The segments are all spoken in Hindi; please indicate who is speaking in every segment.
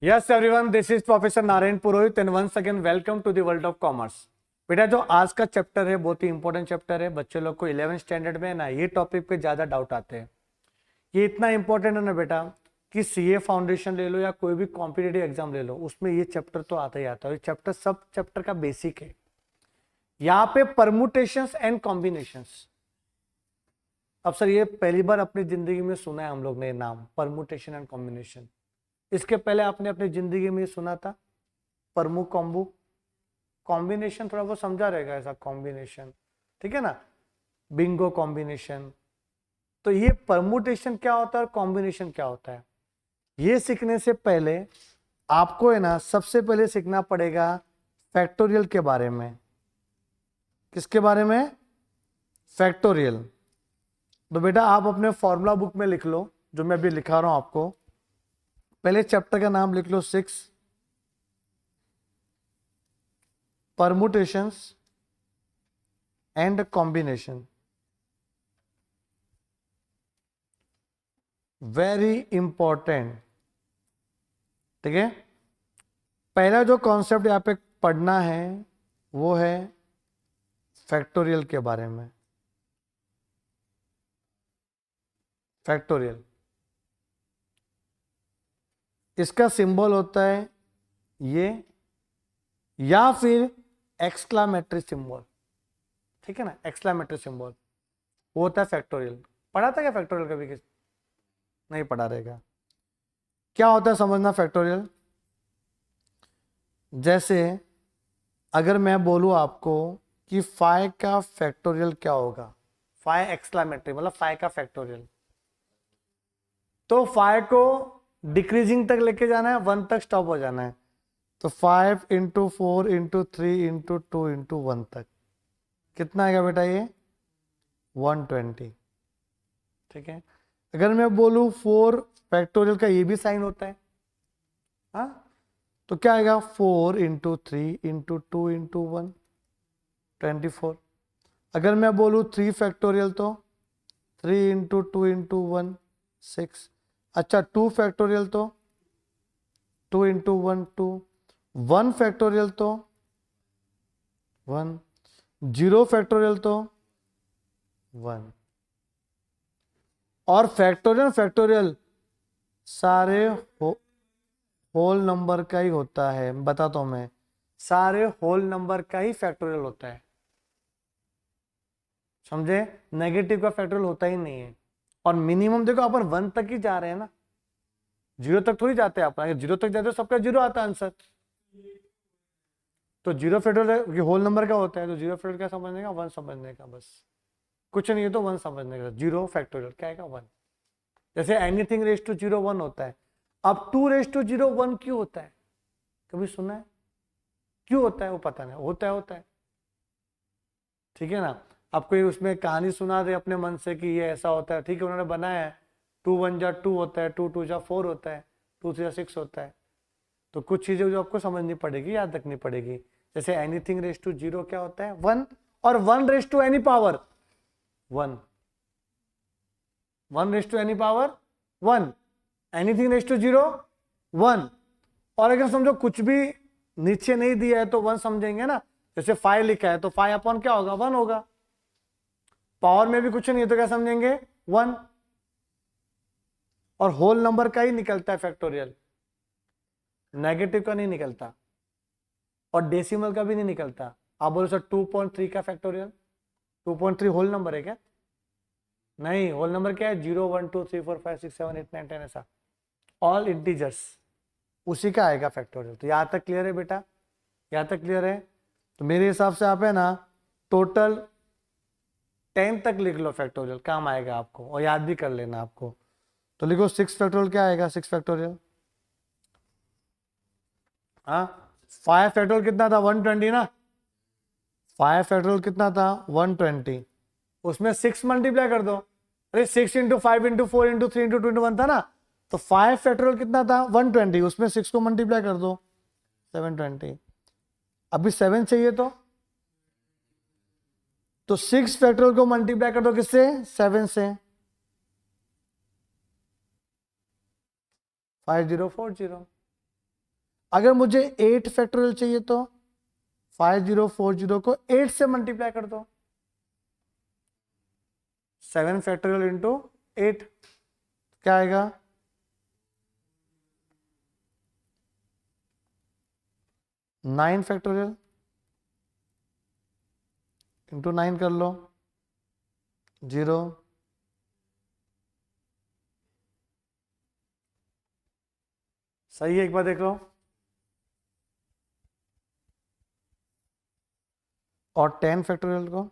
Speaker 1: Yes everyone, this is professor Narayan Purohit and once again welcome to the world of commerce. बेटा जो आज का चैप्टर है बहुत ही इंपॉर्टेंट चैप्टर है। बच्चे लोग को 11th स्टैंडर्ड में ना ये टॉपिक पे ज्यादा डाउट आते हैं। ये इतना इंपॉर्टेंट है ना बेटा कि सीए फाउंडेशन ले लो या कोई भी कॉम्पिटिटिव एग्जाम ले लो, उसमें ये चैप्टर तो आता ही आता है। ये चैप्टर सब चैप्टर का बेसिक है। यहाँ पे परमुटेशंस एंड कॉम्बिनेशंस। अब सर ये पहली बार अपनी जिंदगी में सुना है हम लोग ने नाम परमुटेशन एंड कॉम्बिनेशन। इसके पहले आपने अपनी जिंदगी में सुना था परमु कॉम्बू। कॉम्बिनेशन थोड़ा बहुत समझा रहेगा, ऐसा कॉम्बिनेशन, ठीक है ना, बिंगो कॉम्बिनेशन। तो ये परमुटेशन क्या होता है और कॉम्बिनेशन क्या होता है, ये सीखने से पहले आपको है ना सबसे पहले सीखना पड़ेगा फैक्टोरियल के बारे में। किसके बारे में? फैक्टोरियल। तो बेटा आप अपने फॉर्मूला बुक में लिख लो, जो मैं अभी लिखा रहा हूं आपको। पहले चैप्टर का नाम लिख लो 6 permutations and combination. Very important, ठीक है। पहला जो कॉन्सेप्ट यहां पे पढ़ना है वो है फैक्टोरियल के बारे में। फैक्टोरियल, इसका सिंबल होता है ये या फिर एक्सक्लामेटरी सिंबल, ठीक है ना। एक्सक्लामेटरी सिंबल वो होता है फैक्टोरियल। पढ़ा था क्या फैक्टोरियल कभी? किस नहीं पढ़ा रहेगा। क्या होता है समझना फैक्टोरियल। जैसे अगर मैं बोलूं आपको कि 5 का फैक्टोरियल क्या होगा, 5 एक्सक्लामेटरी मतलब 5 का फैक्टोरियल, तो 5 को डिक्रीजिंग तक लेके जाना है, 1 तक स्टॉप हो जाना है। तो 5 इंटू 4 इंटू 3 इंटू 2 इंटू 1 तक कितना आएगा बेटा? ये 120, ठीक है। अगर मैं बोलूं 4 फैक्टोरियल का ये भी साइन होता है, हाँ, तो क्या आएगा? 4 इंटू 3 इंटू 2 इंटू 1 24। अगर मैं बोलूं 3 फैक्टोरियल तो 3 इंटू 2 इंटू 1 6। अच्छा 2 फैक्टोरियल तो 2 इंटू 1 2। 1 फैक्टोरियल तो 1। 0 फैक्टोरियल तो 1। और फैक्टोरियल सारे होल नंबर का ही होता है। बताता हूं मैं, सारे होल नंबर का ही फैक्टोरियल होता है, समझे। नेगेटिव का फैक्टोरियल होता ही नहीं है। और मिनिमम देखो अपन 1 तक ही जा रहे हैं ना, 0 तक थोड़ी जाते हैं अपन। अगर 0 तक जाते हो सबका 0 आता है आंसर। तो 0 फैक्टोरियल होल नंबर का होता है, तो 0 फैक्टोरियल क्या समझने का? 1 समझने का, बस कुछ नहीं है तो 1 समझने का। 0 फैक्टोरियल क्या है? 1। जैसे एनीथिंग रेज टू 0 1 होता है। अब 2 रेज टू 0 1 क्यों होता है? कभी सुना है? क्यों होता है वो पता नहीं, होता है, ठीक है ना। आपको उसमें कहानी सुना दे अपने मन से कि ये ऐसा होता है, ठीक है, उन्होंने बनाया है। 2 1 जा 2 होता है, 2 2 जा 4 होता है, 2 3 जा 6 होता है। तो कुछ चीजें जो आपको समझनी पड़ेगी, याद रखनी पड़ेगी। जैसे एनीथिंग रेज टू 0 क्या होता है? 1। और 1 raise to any power 1। 1 raise to any power 1। Anything raise to 0 1। और अगर समझो कुछ भी नीचे नहीं दिया है तो 1 समझेंगे ना। जैसे 5 लिखा है तो 5 अपॉन क्या होगा? 1 होगा। पावर में भी कुछ नहीं है तो क्या समझेंगे? 1। और होल नंबर का ही निकलता है फैक्टोरियल, नेगेटिव का नहीं निकलता और डेसिमल का भी नहीं निकलता। आप बोलो सर 2.3 का फैक्टोरियल, 2.3 होल नंबर है क्या? नहीं, होल नंबर क्या है? 0 1 2 3 4 5 6 7 8 9 10, ऐसा ऑल इंटीजर्स, उसी का आएगा फैक्टोरियल। तो यहां तक क्लियर है बेटा? यहां तक क्लियर है? तो मेरे हिसाब से आप है ना टोटल 10 तक लिख लो, फैक्टोरियल काम आएगा आपको और याद भी कर लेना आपको। तो लिखो 6 फैक्टोरियल क्या आएगा? 6 फैक्टोरियल, हाँ। 5 फैक्टोरियल कितना था? 120 ना। 5 फैक्टोरियल कितना था? 120। उसमें 6 मल्टीप्लाई कर दो। अरे 6 इंटू 5 इंटू 4 इंटू 3 इंटू 2 1 था ना। तो 5 फैक्टोरियल कितना था? 120। उसमें 6 को मल्टीप्लाई कर दो, 720। अभी 7 चाहिए तो 6 फैक्टोरियल को मल्टीप्लाई कर दो किससे? 7 से। 5040। अगर मुझे 8 फैक्टोरियल चाहिए तो 5040 को 8 से मल्टीप्लाई कर दो, 7 फैक्टोरियल इंटू 8 क्या आएगा, 9 फैक्टोरियल इंटू 9 कर लो, 0। सही है, एक बार देख लो। और 10 फैक्टोरियल को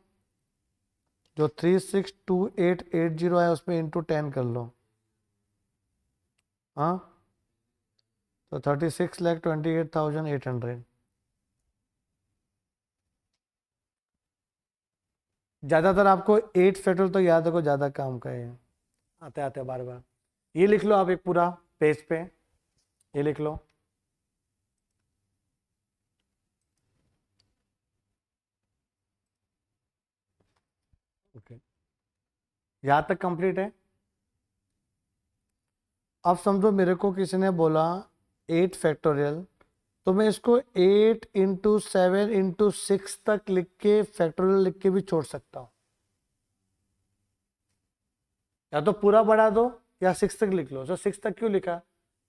Speaker 1: जो 362880 है उसमें इंटू 10 कर लो, हाँ, तो 36,28,800। ज़्यादातर आपको 8 फैक्टोरियल तो याद रखो, ज़्यादा काम का है, आते आते बार बार। ये लिख लो आप एक पूरा पेज पे, ये लिख लो। ओके, यहाँ तक कंप्लीट है। अब समझो मेरे को किसी ने बोला 8 फैक्टोरियल, तो मैं इसको 8 इंटू 7 इंटू 6 तक लिख के फैक्टोरियल लिख के भी छोड़ सकता हूँ, या तो पूरा बढ़ा दो या 6 तक लिख लो। तो 6 तक क्यों लिखा,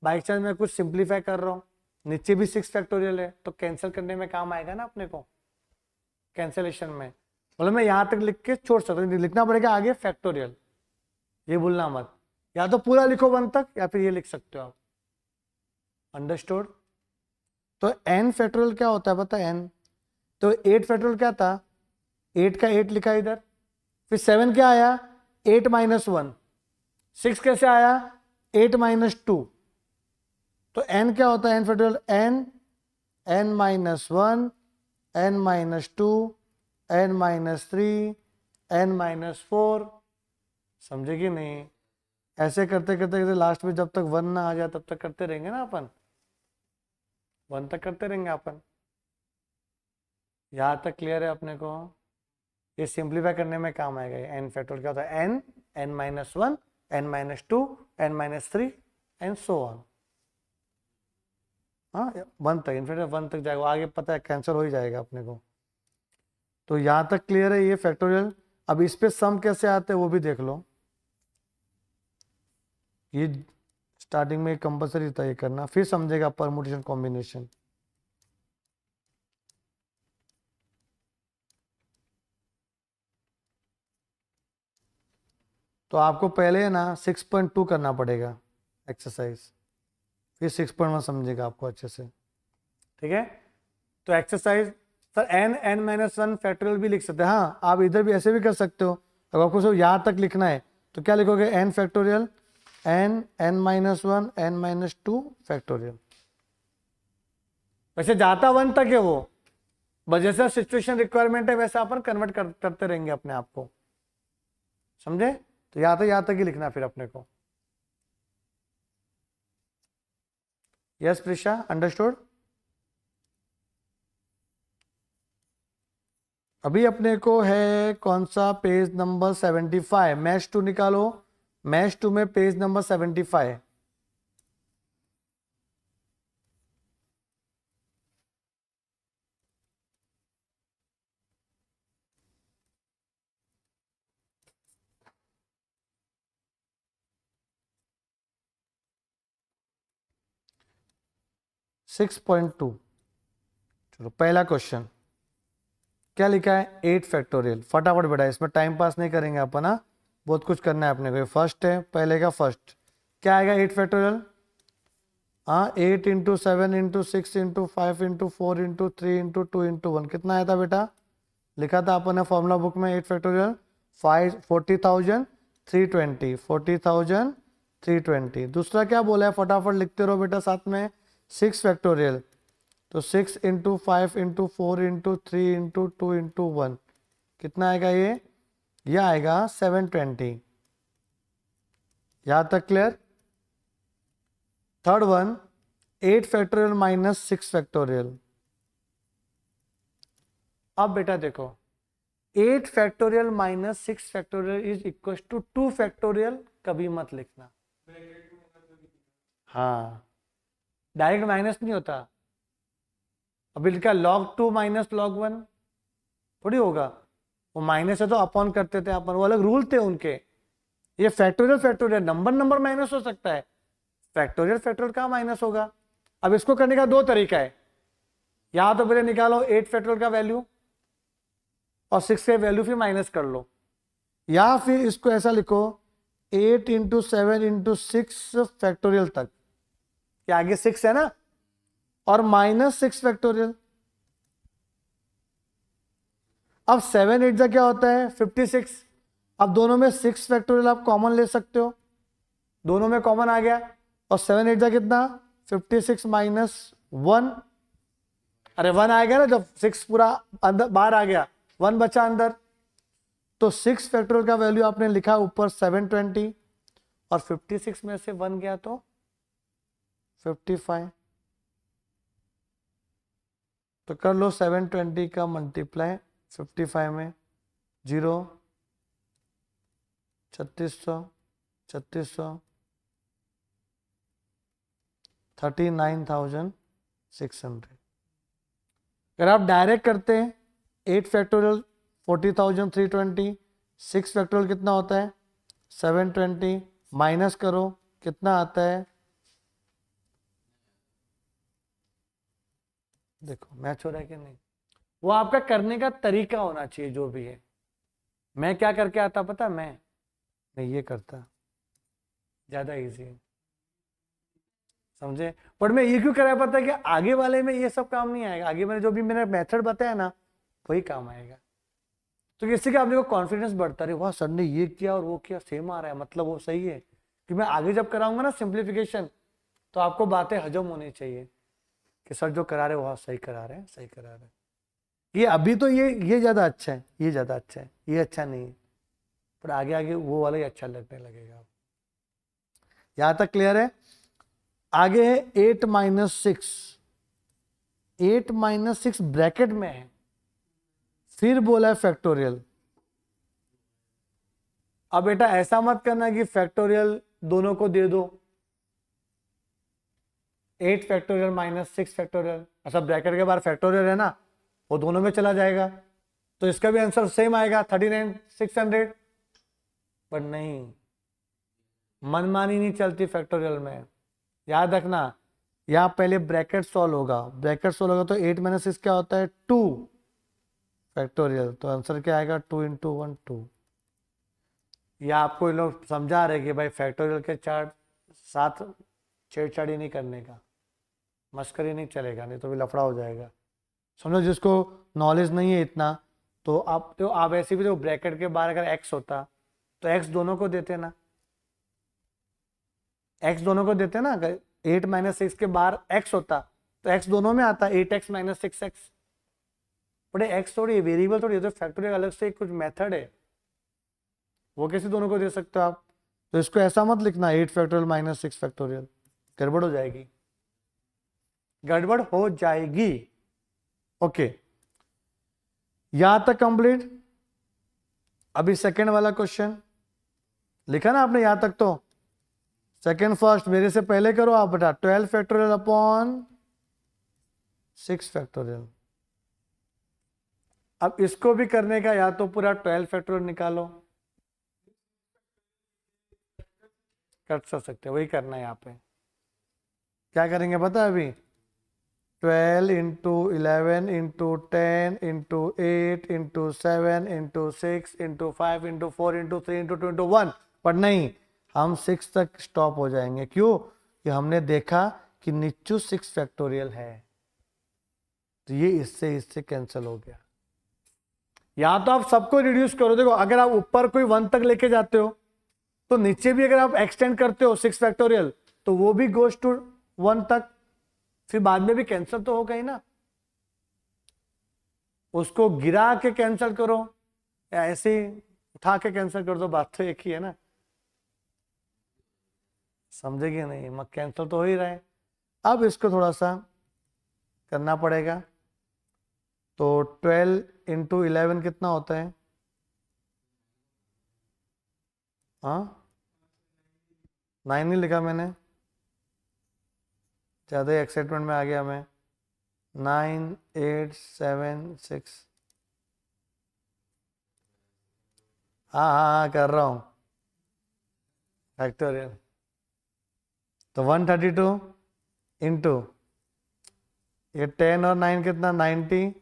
Speaker 1: बाई चांस मैं कुछ सिंप्लीफाई कर रहा हूँ, नीचे भी 6 फैक्टोरियल है तो कैंसिल करने में काम आएगा ना अपने को, कैंसिलेशन में। मतलब मैं यहाँ तक लिख के छोड़ सकता हूँ, लिखना पड़ेगा आगे फैक्टोरियल, ये भूलना मत। या तो पूरा लिखो 1 तक या फिर ये लिख सकते हो आप। अंडरस्टूड। तो n फैक्टोरियल क्या होता है पता है, n। तो 8 फैक्टोरियल क्या था, 8 का 8 लिखा इधर, फिर 7 क्या आया 8 माइनस 1, 6 कैसे आया 8 माइनस 2। तो n क्या होता है n factorial, n minus 1, n minus 2, n minus 3, n minus 4। समझे कि नहीं, ऐसे करते करते करते लास्ट में जब तक 1 ना आ जाए तब तक करते रहेंगे ना अपन, 1 तक करते रहेंगे अपन। यहाँ तक क्लियर है अपने को, ये सिंप्लीफाई करने में काम आएगा। ये n फैक्टोरियल क्या होता है, n minus 1, n minus 2, n minus 3 and so on. हाँ 1 तक, इनफैक्ट 1 तक जाएगा, आगे पता है कैंसिल हो ही जाएगा अपने को। तो यहाँ तक क्लियर है ये फैक्टोरियल। अब इस पे सम कैसे आते हैं वो भी देख लो। ये स्टार्टिंग में कंपलसरी था ये करना, फिर समझेगा परमुटेशन कॉम्बिनेशन। तो आपको पहले ना 6.2 करना पड़ेगा एक्सरसाइज, फिर 6.1 समझेगा आपको अच्छे से, ठीक है। तो exercise sir n minus 1 factorial भी लिख सकते हैं, हाँ आप इधर भी ऐसे भी कर सकते हो। अगर आपको सिर्फ यहाँ तक लिखना है तो क्या लिखोगे, n factorial, n minus 1, n minus 2 factorial. वैसे जाता 1 तक है वो, बस जैसा सिचुएशन रिक्वायरमेंट है वैसा अपन कन्वर्ट करते रहेंगे अपने आप को, समझे। तो यहाँ तक ही लिखना फिर अपने को। Yes Prisha, understood. अभी अपने को है कौन सा, पेज नंबर 75, मैच 2 निकालो। मैच 2 में page number 75। Six point two, चलो पहला क्वेश्चन क्या लिखा है, 8 फैक्टोरियल। फटाफट बेटा, इसमें टाइम पास नहीं करेंगे अपन, हाँ बहुत कुछ करना है अपने को। फर्स्ट है, पहले का फर्स्ट क्या आएगा 8 फैक्टोरियल, हाँ 8 into 7 into 6 into 5 into 4 into 3 into 2 into 1, कितना आया था बेटा, लिखा था अपन ने फॉर्मूला बुक में 8 फैक्टोरियल 40,320, 40,320। दूसरा क्या बोला है, फटाफट लिखते रहो बेटा साथ में, 6 फैक्टोरियल, तो 6 into 5 into 4 into 3 into 2 into 1, कितना आएगा ये आएगा 720। यहाँ तक clear. Third one, 8 factorial minus 6 factorial. अब बेटा देखो 8 factorial minus 6 factorial is equal to 2 factorial, कभी मत लिखना। हाँ डायरेक्ट माइनस नहीं होता, अभी लिखा log 2 माइनस log 1, थोड़ी होगा, वो माइनस है तो अपॉन करते थे अपन, वो अलग रूल थे उनके। ये फैक्टोरियल फैक्टोरियल नंबर माइनस हो सकता है, फैक्टोरियल फैक्टोरियल कहाँ माइनस होगा। अब इसको करने का दो तरीका है, या तो पहले निकालो 8 फैक्टोरियल का वैल्यू और 6 के वैल्यू फिर माइनस कर लो, या फिर इसको ऐसा लिखो 8 इंटू 7 इंटू 6 फैक्टोरियल तक, कि आगे 6 है ना, और माइनस 6 फैक्टोरियल। अब 7 8 जा क्या होता है 56, अब दोनों में 6 फैक्टोरियल आप कॉमन ले सकते हो, दोनों में कॉमन आ गया, और 7 8 जा कितना 56 माइनस 1, अरे 1 आएगा ना, जब 6 पूरा अंदर बाहर आ गया 1 बचा अंदर, तो 6 फैक्टोरियल का वैल्यू आपने लिखा ऊपर 720, और 56 में से 1 गया तो 55, तो कर लो 720 का मल्टीप्लाई 55 में, 0 3600 3600 39,600। अगर आप डायरेक्ट करते हैं 8 फैक्टोरियल 40,320, 6 फैक्टोरियल कितना होता है 720, माइनस करो कितना आता है, देखो मैच हो रहा है कि नहीं। वो आपका करने का तरीका होना चाहिए जो भी है। मैं क्या करके आता पता, मैं ये करता, ज्यादा इजी है, समझे। पर मैं ये क्यों कराया पता है कि आगे वाले में ये सब काम नहीं आएगा, आगे मैंने जो भी मैंने मेथड बताया ना वही काम आएगा। तो इससे क्या आपने को कॉन्फिडेंस बढ़ता रहे, वाह सर ने ये किया और वो किया सेम आ रहा है, मतलब वो सही है। कि मैं आगे जब कराऊंगा ना सिंप्लीफिकेशन, तो आपको बातें हजम होनी चाहिए कि सर जो करा रहे वह सही करा रहे हैं, सही करा रहे हैं। ये अभी तो ये ज्यादा अच्छा है, ये ज्यादा अच्छा है, ये अच्छा नहीं है, पर आगे आगे वो वाला ही अच्छा लगने लगेगा। यहां तक क्लियर है। आगे है 8 माइनस 6, 8 माइनस 6 ब्रैकेट में है, फिर बोला है फैक्टोरियल। अब बेटा ऐसा मत करना कि फैक्टोरियल दोनों को दे दो, 8 फैक्टोरियल माइनस 6 फैक्टोरियल, अच्छा ब्रैकेट के बाहर फैक्टोरियल है ना, वो दोनों में चला जाएगा, तो इसका भी आंसर सेम आएगा 39,600। पर नहीं, मनमानी नहीं चलती फैक्टोरियल में, याद रखना। यहां पहले ब्रैकेट सॉल्व होगा, ब्रैकेट सॉल्व होगा तो 8 माइनस 6 क्या होता है 2 फैक्टोरियल, तो आंसर क्या आएगा 2 इंटू 1 2। या आपको ये लोग समझा रहे कि भाई फैक्टोरियल के चार्ट साथ छेड़छाड़ी नहीं करने का, मस्करी नहीं चलेगा, नहीं तो भी लफड़ा हो जाएगा। समझो जिसको नॉलेज नहीं है इतना, तो आप ऐसे भी, तो ब्रैकेट के बाहर अगर एक्स होता तो एक्स दोनों को देते ना, एक्स दोनों को देते ना। अगर 8 माइनस 6 के बाहर एक्स होता तो एक्स दोनों में आता, 8x माइनस 6x। बड़े एक्स थोड़ी वेरिएबल थोड़ी, तो फैक्टोरियल अलग से कुछ मेथड है, वो कैसे दोनों को दे सकते हो आप। तो इसको ऐसा मत लिखना 8 फैक्टोरियल माइनस 6 फैक्टोरियल, गड़बड़ हो जाएगी, गड़बड़ हो जाएगी। ओके, यहां तक कंप्लीट। अभी सेकंड वाला क्वेश्चन लिखा ना आपने यहां तक, तो सेकंड फर्स्ट मेरे से पहले करो आप बेटा, 12 फैक्टोरियल अपॉन 6 फैक्टोरियल। अब इसको भी करने का, या तो पूरा 12 फैक्टोरियल निकालो, कर सकते वही करना है। यहाँ पे क्या करेंगे पता है अभी, 12 into 11 into 10 into 8 into 7 into 6 into 5 into 4 into 3 into 2 into 1। पर नहीं, हम 6 तक स्टॉप हो जाएंगे, क्यों कि हमने देखा कि नीचू 6 फैक्टोरियल है, तो ये इससे कैंसिल हो गया। या तो आप सबको रिड्यूस करो, देखो अगर आप ऊपर कोई 1 तक लेके जाते हो तो नीचे भी अगर आप एक्सटेंड करते हो 6 फैक्टोरियल तो वो भी गोज टू 1 तक, फिर बाद में भी कैंसिल तो होगा ही ना। उसको गिरा के कैंसिल करो या ऐसे ही उठा के कैंसिल कर दो, बात तो एक ही है ना, समझेगी नहीं, मत कैंसिल तो हो ही रहा है। अब इसको थोड़ा सा करना पड़ेगा, तो 12 इंटू 11 कितना होता है, हाँ 9 नहीं लिखा मैंने, ज़्यादा एक्साइटमेंट में आ गया मैं। 9876। हाँ हाँ हाँ कर रहा हूँ फैक्टोरियल। तो 132 इंटू ये 10 और 9 कितना 90,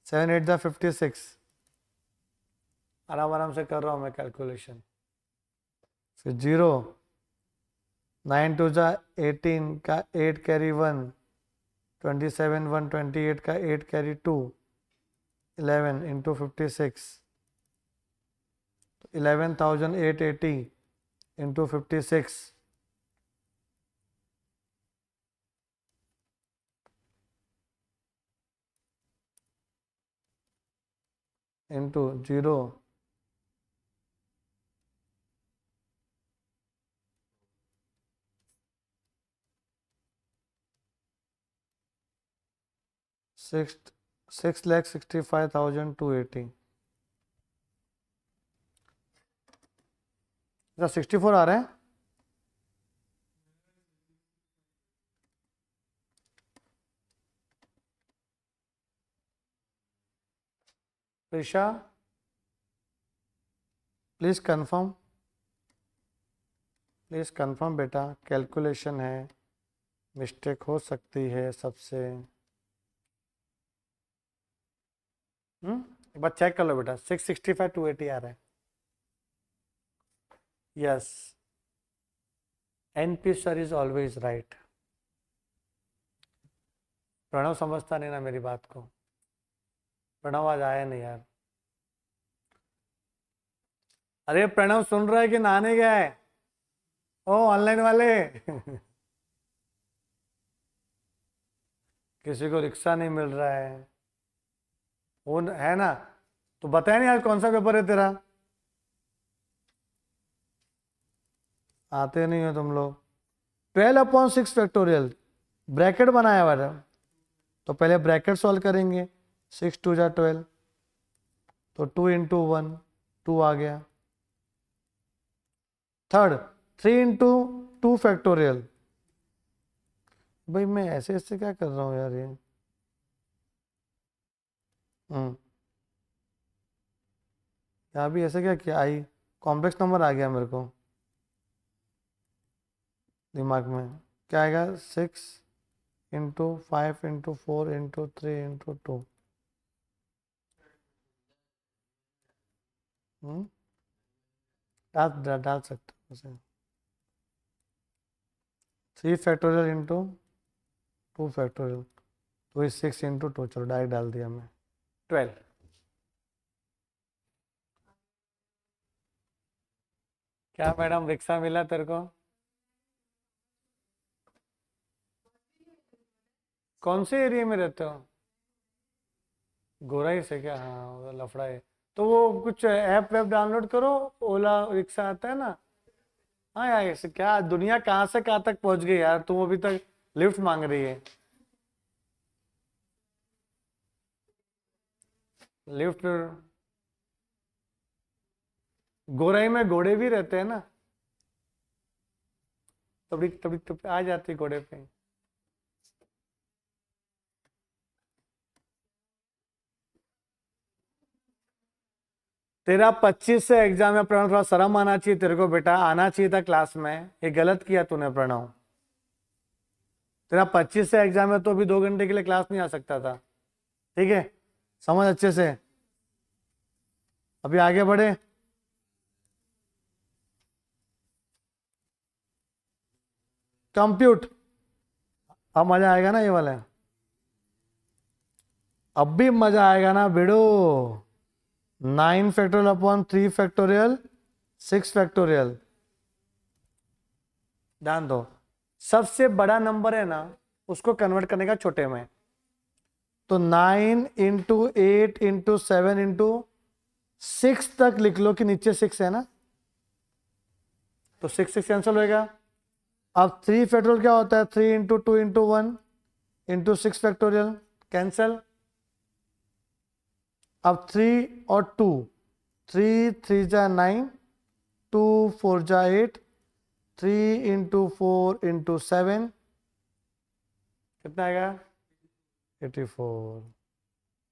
Speaker 1: 7 8 जा 56। आराम आराम से कर रहा हूँ मैं कैलकुलेशन। फिर 0, 9 2 जा 18 का 8 कैरी 1, 27 128 का 8 कैरी 2, 11 इंटू 56, 11,880 इंटू 56 इंटू 0, 6,65,280। अच्छा 64 आ रहे हैं। प्रिशा प्लीज़ कंफर्म बेटा, कैलकुलेशन है, मिस्टेक हो सकती है सबसे। एक बार चेक कर लो बेटा, 665,280 आ रहा है। Yes, NP sir is always right. Pranav समझता नहीं ना मेरी बात को। प्रणव आज आया नहीं यार। अरे प्रणव सुन रहा है कि नहाने गया है? ओ ऑनलाइन वाले किसी को रिक्शा नहीं मिल रहा है, वो है ना? तो बताया नहीं आज कौन सा पेपर है तेरा? आते नहीं हो तुम लोग। 12/6 फैक्टोरियल ब्रैकेट बनाया हुआ था, तो पहले ब्रैकेट सॉल्व करेंगे। 6 2 जा 12, तो 2 इंटू 1 2 आ गया। Third 3 into 2 factorial. भाई मैं ऐसे ऐसे क्या कर रहा हूँ यार ये। यहाँ भी ऐसे क्या किया, आई कॉम्प्लेक्स नंबर आ गया मेरे को दिमाग में। क्या आएगा 6 इंटू 5 इंटू 4 इंटू 3 इंटू 2। डाल सकते हो उसे। 3 फैक्टोरियल इंटू 2 फैक्टोरियल, तो 6 इंटू 2, चलो डायरेक्ट डाल दिया मैं 12। क्या मैडम रिक्शा मिला तेरे को? कौन से एरिया में रहते हो? गोराई से क्या? हाँ वो लफड़ा है। तो वो कुछ ऐप वैप डाउनलोड करो, ओला रिक्शा आता है ना। हाँ यार इसे क्या, दुनिया कहाँ से कहाँ तक पहुंच गई यार, तुम अभी तक लिफ्ट मांग रही है। लिफ्ट। गोराई में घोड़े भी रहते हैं ना, तभी तभी तो आ जाती घोड़े पे। तेरा 25 से एग्जाम है प्रणव, थोड़ा शर्म आना चाहिए तेरे को बेटा, आना चाहिए था क्लास में। ये गलत किया तूने प्रणव। तेरा 25 से एग्जाम है तो अभी 2 घंटे के लिए क्लास नहीं आ सकता था। ठीक है, समझ अच्छे से। अभी आगे बढ़े। कंप्यूट। अब मजा आएगा ना ये वाला। अब भी मजा आएगा ना बेड़ो। 9 फैक्टोरियल अपॉन 3 फैक्टोरियल 6 फैक्टोरियल। ध्यान दो, सबसे बड़ा नंबर है ना, उसको कन्वर्ट करने का छोटे में। तो 9 इंटू 8 इंटू 7 इंटू 6 तक लिख लो कि नीचे 6 है ना, तो 6 6 कैंसिल होएगा। अब 3 फैक्टोरियल क्या होता है, 3 into 2 into 1 into 6 factorial, cancel. अब 3 और 2, 3 3 जा 9, 2 4 जा 8, 3 इंटू 4 इंटू 7 कितना आएगा 84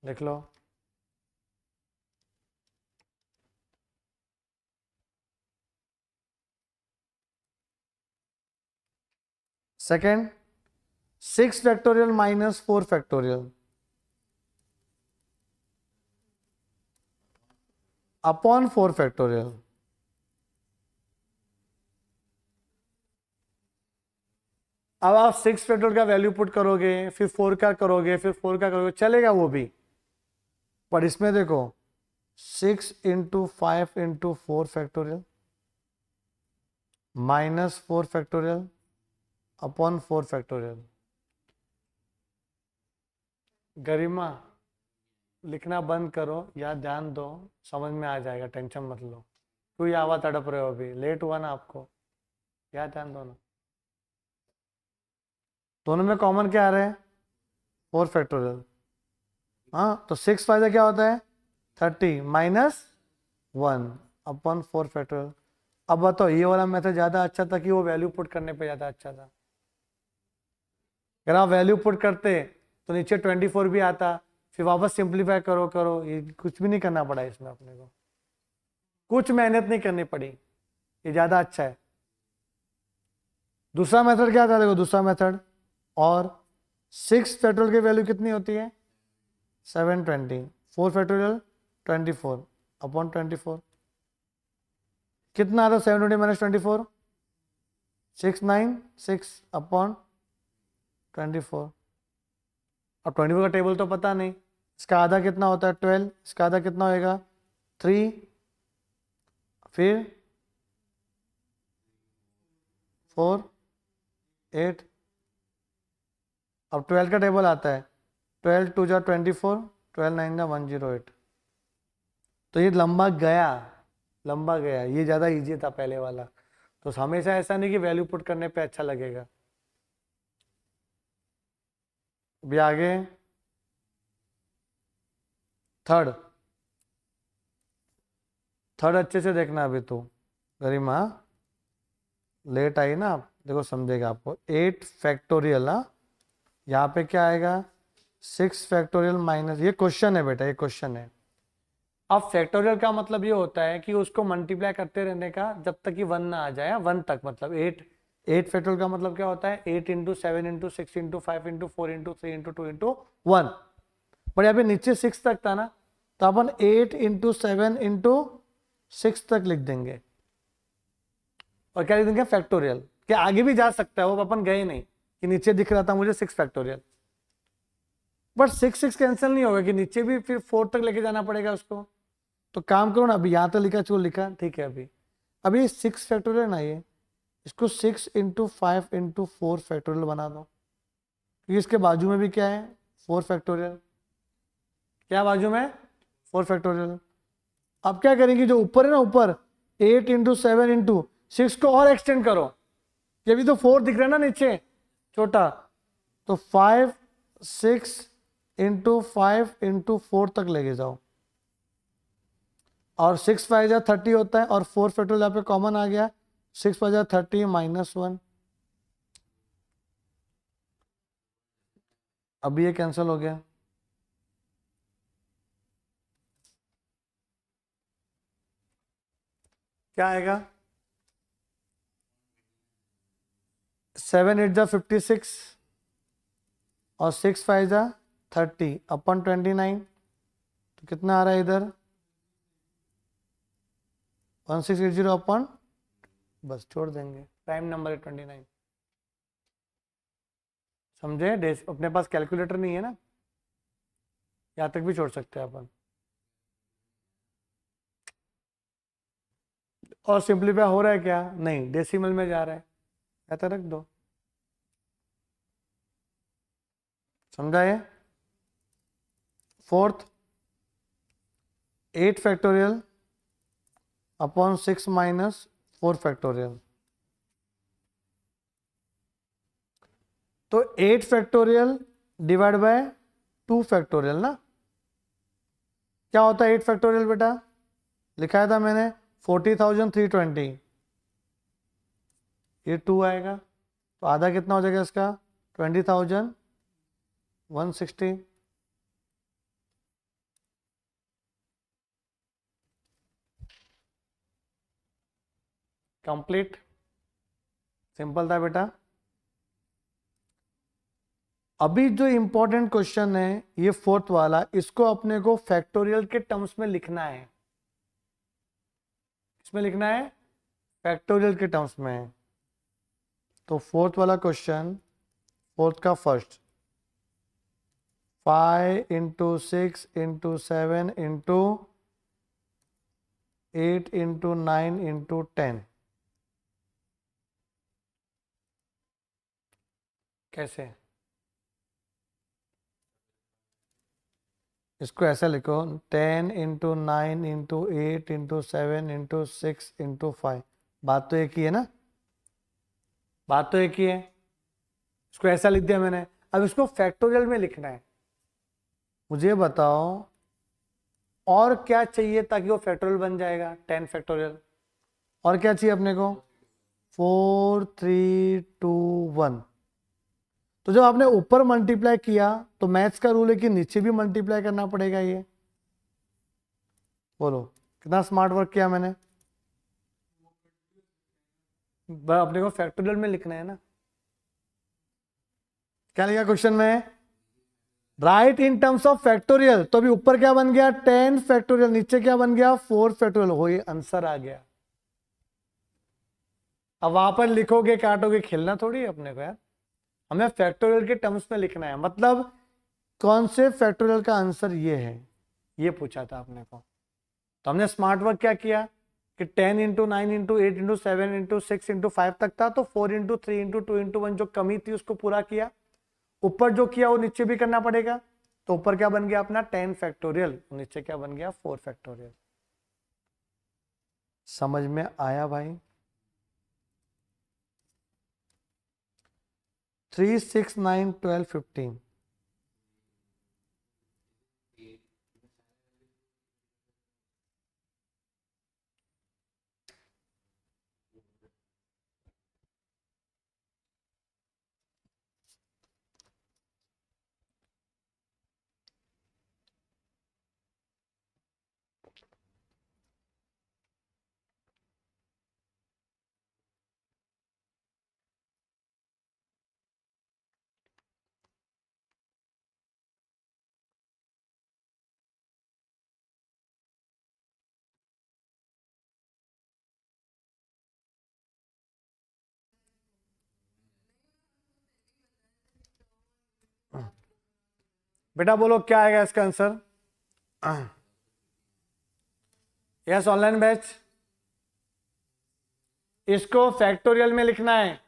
Speaker 1: लिख लो। Second, 6 factorial minus 4 factorial upon 4 factorial. अब आप 6 फैक्टोरियल का वैल्यू पुट करोगे, फिर 4 का करोगे, फिर 4 का करोगे, चलेगा वो भी, पर इसमें देखो 6 into 5 into 4 factorial minus 4 factorial upon 4 factorial. Garima लिखना बंद करो या ध्यान दो, समझ में आ जाएगा, टेंशन मत लो। कोई आवाज तड़प रहे हो, अभी लेट हुआ ना आपको, या ध्यान दो ना। दोनों में कॉमन क्या आ रहा है? 4 फैक्टोरियल। हाँ, तो 6 फायदा क्या होता है? 30 माइनस 1 अपॉन 4 फैक्टोरियल। अब बताओ ये वाला मेथड ज्यादा अच्छा था कि वो वैल्यू पुट करने पे ज्यादा अच्छा था? अगर आप वैल्यू पुट करते तो नीचे 24 भी आता, फिर वापस सिंप्लीफाई करो करो, ये कुछ भी नहीं करना पड़ा इसमें, अपने को कुछ मेहनत नहीं करनी पड़ी, ये ज्यादा अच्छा है। दूसरा मेथड क्या था? देखो दूसरा मेथड, और 6 फैक्टोरियल की वैल्यू कितनी होती है? 720, 4 फैक्टोरियल 24 अपॉन 24। कितना आता? 720 माइनस 24, 696 अपॉन 24। अब 24 का टेबल तो पता नहीं, इसका आधा कितना होता है? 12, इसका आधा कितना होएगा? 3, फिर 4, 8। अब 12 का टेबल आता है, 12 2 जा 24, 12 9 जा 108। तो ये लंबा गया, लंबा गया, ये ज़्यादा इजी था पहले वाला। तो हमेशा ऐसा नहीं कि वैल्यू पुट करने पे अच्छा लगेगा। अभी आगे थर्ड, थर्ड अच्छे से देखना अभी तो, गरिमा लेट आई ना आप, देखो समझेगा आपको। 8 फैक्टोरियल, हाँ यहाँ पे क्या आएगा? 6 फैक्टोरियल माइनस, ये क्वेश्चन है बेटा, ये क्वेश्चन है। अब फैक्टोरियल का मतलब ये होता है कि उसको मल्टीप्लाई करते रहने का जब तक कि 1 ना आ जाए, 1 तक, मतलब 8 फैक्टोरियल का मतलब क्या होता है? 8 into 7 into 6 into 5 into 4 into 3 into 2 into 1। पर यहाँ पे नीचे 6 तक था ना, तो अपन 8 इंटू 7 इंटू 6 तक लिख देंगे, और क्या लिख देंगे? फैक्टोरियल। क्या आगे भी जा सकता है वो, अपन गए नहीं कि नीचे दिख रहा था मुझे 6 फैक्टोरियल, बट 6 कैंसिल नहीं होगा कि नीचे भी फिर 4 तक लेके जाना पड़ेगा उसको। तो काम करो ना, अभी यहाँ तक लिखा, चलो लिखा, ठीक है। अभी 6 फैक्टोरियल ना, ये इसको 6 इंटू 5 इंटू 4 फैक्टोरियल बना दो, क्योंकि इसके बाजू में भी क्या है? 4 फैक्टोरियल। क्या बाजू में? 4 फैक्टोरियल। अब क्या करेंगे, जो ऊपर है ना, ऊपर 8 इंटू 7 इंटू 6 को और एक्सटेंड करो, ये भी तो 4 दिख रहा है ना नीचे छोटा, तो 5 6 इंटू 5 इंटू 4 तक लेके जाओ, और 6 5 जा 30 होता है, और 4 फैक्टोरियल यहाँ पे कॉमन आ गया, 6 5 जा 30 माइनस 1। अभी ये कैंसिल हो गया, क्या आएगा? 7 8 जा 56 और 6 5 जा 30 अपन 29, तो कितना आ रहा है इधर? 1680 अपन, बस छोड़ देंगे, प्राइम नंबर है 29। समझे? अपने पास कैलकुलेटर नहीं है ना, यहाँ तक भी छोड़ सकते हैं अपन, और सिंप्लीफाई हो रहा है क्या? नहीं, डेसिमल में जा रहा है, ऐसा रख दो। समझा ये? Fourth, 8 factorial upon 6 minus 4 factorial. तो 8 फैक्टोरियल डिवाइड बाय 2 फैक्टोरियल ना, क्या होता है 8 फैक्टोरियल बेटा? लिखाया था मैंने 40,320, ये 2 आएगा, तो आधा कितना हो जाएगा इसका? 20,000 160, कंप्लीट, सिंपल था बेटा। अभी जो इंपॉर्टेंट क्वेश्चन है ये फोर्थ वाला, इसको अपने को फैक्टोरियल के टर्म्स में लिखना है। इसमें लिखना है फैक्टोरियल के टर्म्स में। तो फोर्थ वाला क्वेश्चन, फोर्थ का first, 5 into 6 into 7 into 8 into 9 into 10, कैसे? इसको ऐसा लिखो, 10 into 9 into 8 into 7 into 6 into 5। बात तो एक ही है ना, बात तो एक ही है। इसको ऐसा लिख दिया मैंने। अब इसको फैक्टोरियल में लिखना है। मुझे बताओ और क्या चाहिए ताकि वो फैक्टोरियल बन जाएगा, 10 फैक्टोरियल। और क्या चाहिए अपने को? 4 3 2 1। तो जब आपने ऊपर मल्टीप्लाई किया तो मैथ्स का रूल है कि नीचे भी मल्टीप्लाई करना पड़ेगा। ये बोलो कितना स्मार्ट वर्क किया मैंने। अपने को फैक्टोरियल में लिखना है ना। क्या लिखा क्वेश्चन में? Right in terms of factorial. तो अभी ऊपर क्या बन गया? 10 फैक्टोरियल, नीचे क्या बन गया? 4 फैक्टोरियल। हो, ये आंसर आ गया। अब वहां पर लिखोगे काटोगे, खेलना थोड़ी है अपने को यार। हमें फैक्टोरियल के टर्म्स में लिखना है। मतलब कौन से फैक्टोरियल का आंसर ये है, ये पूछा था अपने को। तो हमने स्मार्ट वर्क क्या किया कि 10 into 9 into 8 into 7 into 6 into 5 तक था, तो 4 इंटू 3 इंटू 2 इंटू 1 जो कमी थी उसको पूरा किया। ऊपर जो किया वो नीचे भी करना पड़ेगा। तो ऊपर क्या बन गया अपना 10 फैक्टोरियल, नीचे क्या बन गया 4 फैक्टोरियल। समझ में आया भाई? 3 6 9 12 15। बेटा बोलो क्या आएगा इसका आंसर? Yes online batch. इसको फैक्टोरियल में लिखना है।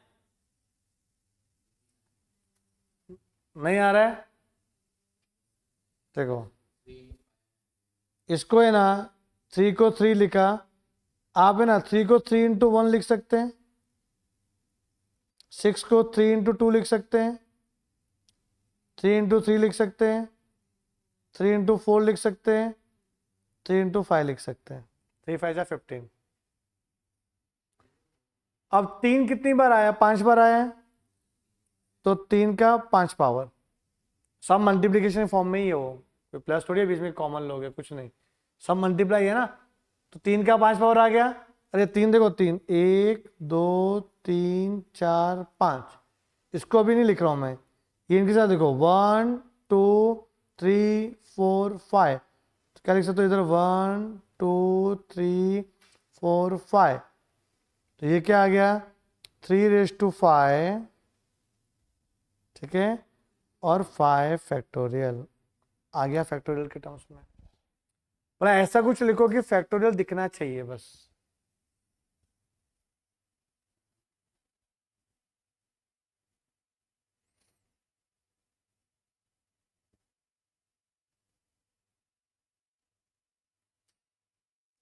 Speaker 1: नहीं आ रहा है? देखो इसको है ना, 3 को 3 लिखा। आप है ना 3 को 3 इंटू 1 लिख सकते हैं, 6 को 3 इंटू 2 लिख सकते हैं, 3 इंटू 3 लिख सकते हैं, 3 इंटू 4 लिख सकते हैं, 3 इंटू 5 लिख सकते हैं। 3 5 जा 15। अब 3 कितनी बार आया? 5 बार आया है। तो 3 का 5 पावर, सब मल्टीप्लीकेशन फॉर्म में ही है वो, कोई प्लस थोड़ी है बीच में कॉमन लोग है, कुछ नहीं, सब मल्टीप्लाई है ना। तो 3 का 5 पावर आ गया। अरे 3 देखो, 3 1 2 3 4 5। इसको अभी नहीं लिख रहा हूं मैं, ये इनके साथ देखो 1 2 3 4 5। क्या लिख सकते हो इधर? 1 2 3 4 5। तो ये क्या आ गया? 3⁵ ठीक है, और 5 फैक्टोरियल आ गया फैक्टोरियल के टर्म्स में। पर ऐसा कुछ लिखो कि फैक्टोरियल दिखना चाहिए बस।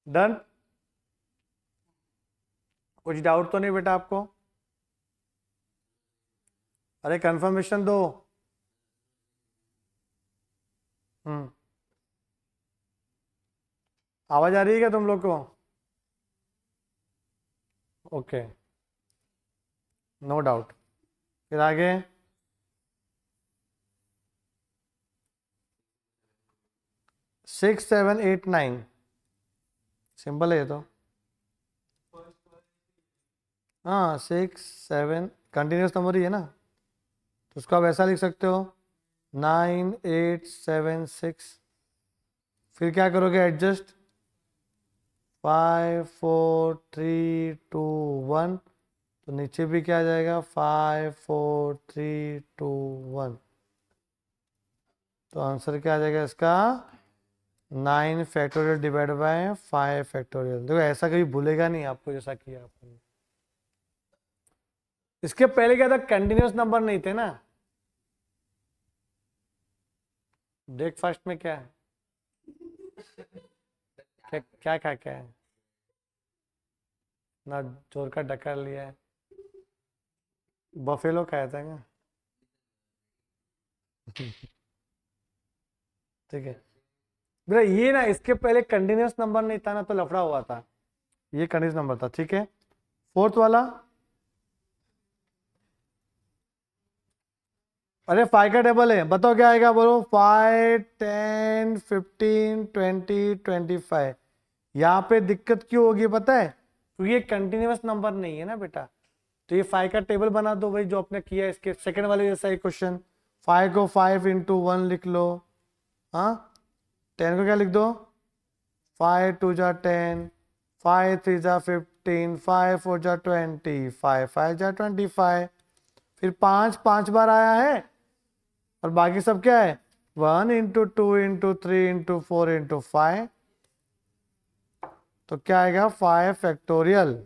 Speaker 1: डन? कुछ डाउट तो नहीं बेटा आपको? अरे कंफर्मेशन दो। हम्म, आवाज आ रही है क्या तुम लोग को? Okay, no doubt. फिर आगे 6789, सिंपल है ये तो। हाँ 6 7 कंटिन्यूस नंबर ही है ना, तो उसको आप ऐसा लिख सकते हो 9876। फिर क्या करोगे, एडजस्ट 5 4 3 2 1, तो नीचे भी क्या आ जाएगा 5 4 3 2 1, तो आंसर क्या आ जाएगा इसका 9 फैक्टोरियल डिवाइड बाय 5 फैक्टोरियल। देखो ऐसा कभी भूलेगा नहीं आपको जैसा किया आपने। इसके पहले क्या था, कंटिन्यूस नंबर नहीं थे ना। ब्रेकफास्ट में क्या है, क्या खा क्या है ना, जोर का डकार लिया है, बफेलो खाया था क्या? ठीक है बेटा, ये ना इसके पहले कंटिन्यूस नंबर नहीं था ना, तो लफड़ा हुआ था, ये कंटिन्यूस नंबर था। ठीक है, फोर्थ वाला, अरे 5 का टेबल है, बताओ क्या आएगा, बोलो 5 10 15 20 25। यहाँ पे दिक्कत क्यों होगी पता है, क्योंकि ये कंटिन्यूस नंबर नहीं है ना बेटा। तो ये 5 का टेबल बना दो भाई, जो आपने किया इसके सेकंड वाले जैसा ही क्वेश्चन। 5 को 5 इंटू 1 लिख लो, हाँ 10 को क्या लिख दो 5 2 जा 10, 5 3 जा 15, 5 4 जा 20, 5 5 जा 25। फिर 5 5 बार आया है, और बाकी सब क्या है 1 इंटू 2 इंटू 3 इंटू 4 इंटू 5, तो क्या आएगा 5 फैक्टोरियल।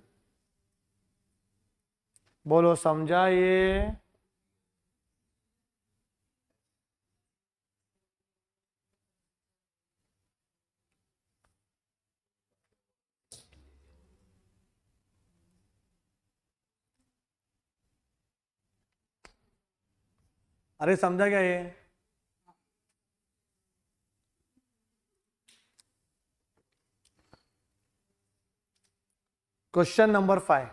Speaker 1: बोलो समझा ये? अरे समझा क्या ये? क्वेश्चन नंबर 5,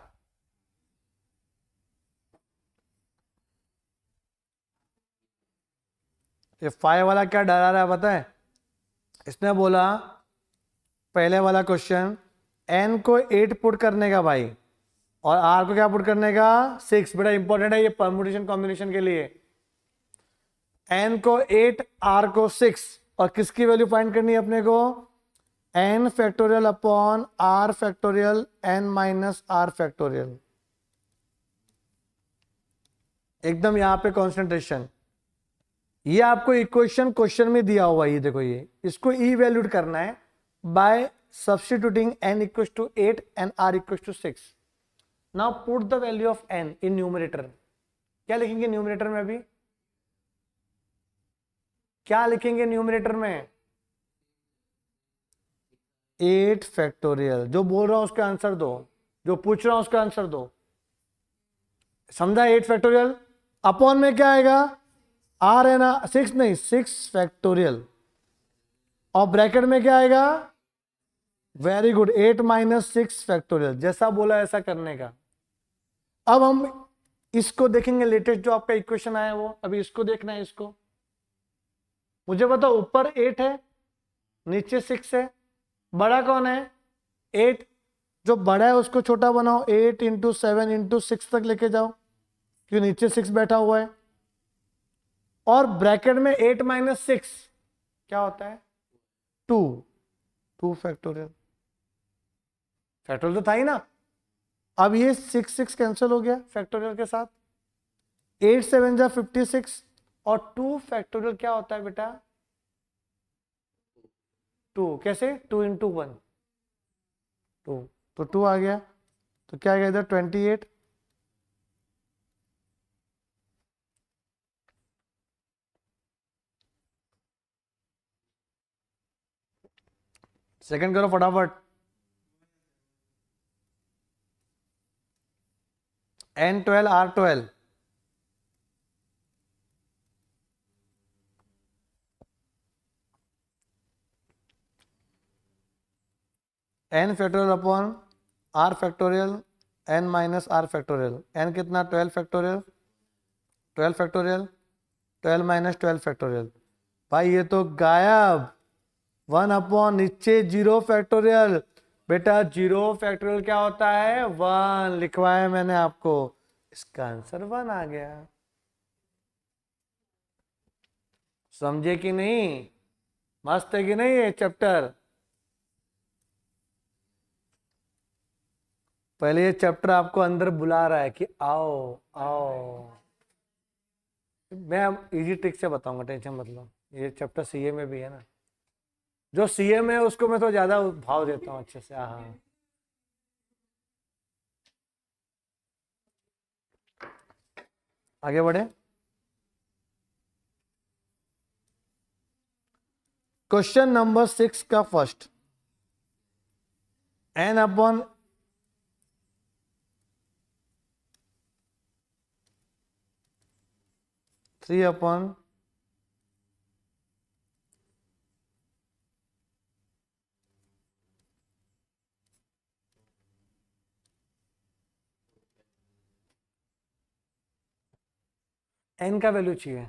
Speaker 1: ये 5 वाला क्या डरा रहा है पता है, इसने बोला पहले वाला क्वेश्चन n को 8 पुट करने का भाई, और r को क्या पुट करने का 6। बड़ा इंपॉर्टेंट है ये परम्यूटेशन कॉम्बिनेशन के लिए। n को 8 r को 6, और किसकी वैल्यू फाइंड करनी है अपने को, n factorial upon r factorial n minus r factorial. एकदम यहां पे कॉन्सेंट्रेशन, ये आपको इक्वेशन क्वेश्चन में दिया हुआ है, ये देखो ये इसको इवैल्यूएट करना है by substituting n equal to 8 and r equal to 6। Now put the value of n in numerator. क्या लिखेंगे न्यूमरेटर में, अभी क्या लिखेंगे न्यूमरेटर में 8 फैक्टोरियल। जो बोल रहा हूं उसका आंसर दो, जो पूछ रहा हूं उसका आंसर दो। समझा, 8 फैक्टोरियल अपॉन में क्या आएगा r है ना, 6 नहीं 6 फैक्टोरियल, और ब्रैकेट में क्या आएगा, वेरी गुड 8 माइनस 6 फैक्टोरियल, जैसा बोला ऐसा करने का। अब हम इसको देखेंगे, लेटेस्ट जो आपका इक्वेशन आया वो, अभी इसको देखना है। इसको मुझे बताओ, ऊपर 8 है नीचे 6 है, बड़ा कौन है 8, जो बड़ा है उसको छोटा बनाओ, 8 इंटू 7 इंटू 6 तक लेके जाओ, क्यों नीचे 6 बैठा हुआ है, और ब्रैकेट में 8 माइनस 6 क्या होता है 2 फैक्टोरियल। फैक्टोरियल तो था ही ना। अब ये 6 कैंसिल हो गया फैक्टोरियल के साथ, 8 7 जा 56, और 2 फैक्टोरियल क्या होता है बेटा 2, कैसे 2 इंटू 1 2, तो 2 आ गया, तो क्या आ गया इधर 28। सेकंड करो फटाफट, n12 r12, n factorial upon r factorial n minus r factorial. n कितना 12 फैक्टोरियल, 12 फैक्टोरियल 12 माइनस 12 फैक्टोरियल। भाई ये तो गायब, 1 अपॉन नीचे 0 फैक्टोरियल। बेटा 0 फैक्टोरियल क्या होता है? 1 लिखवाया मैंने आपको, इसका आंसर 1 आ गया। समझे कि नहीं? मस्त है कि नहीं ये चैप्टर? पहले ये चैप्टर आपको अंदर बुला रहा है कि आओ आओ। मैं इजी ट्रिक से बताऊंगा, टेंशन मत लो। ये चैप्टर सीए में भी है ना, जो सीए में है उसको मैं तो ज्यादा भाव देता हूँ अच्छे से। हाँ, आगे बढ़े। क्वेश्चन नंबर 6 का first, n upon three upon n का वैल्यू चाहिए।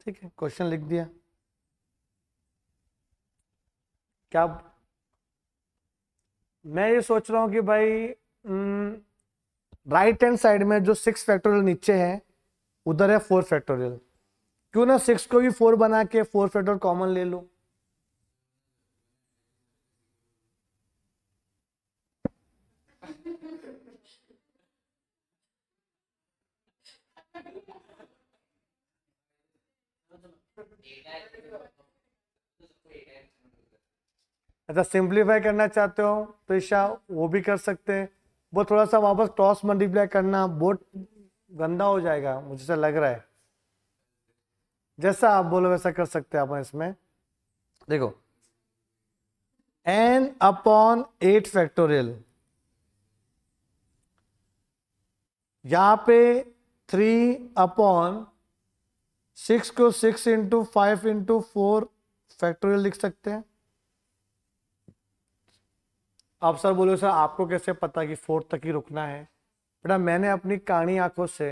Speaker 1: ठीक है, क्वेश्चन लिख दिया। क्या मैं ये सोच रहा हूं कि भाई राइट हैंड साइड में जो 6 फैक्टोरियल नीचे है, उधर है 4 फैक्टोरियल। क्यों ना 6 को भी 4 बना के 4 फैक्टोरियल कॉमन ले लो। अच्छा, सिंप्लीफाई करना चाहते हो प्रीशा, वो भी कर सकते हैं। वो थोड़ा सा वापस क्रॉस मल्टीप्लाई करना बहुत गंदा हो जाएगा, मुझे ऐसा लग रहा है। जैसा आप बोलो वैसा कर सकते हैं अपन इसमें। देखो, n अपॉन 8 फैक्टोरियल, यहां पे 3 अपॉन 6 को 6 इंटू 5 इंटू 4 फैक्टोरियल लिख सकते हैं। अब सर बोलो सर आपको कैसे पता कि 4 तक ही रुकना है? बेटा मैंने अपनी कानी आंखों से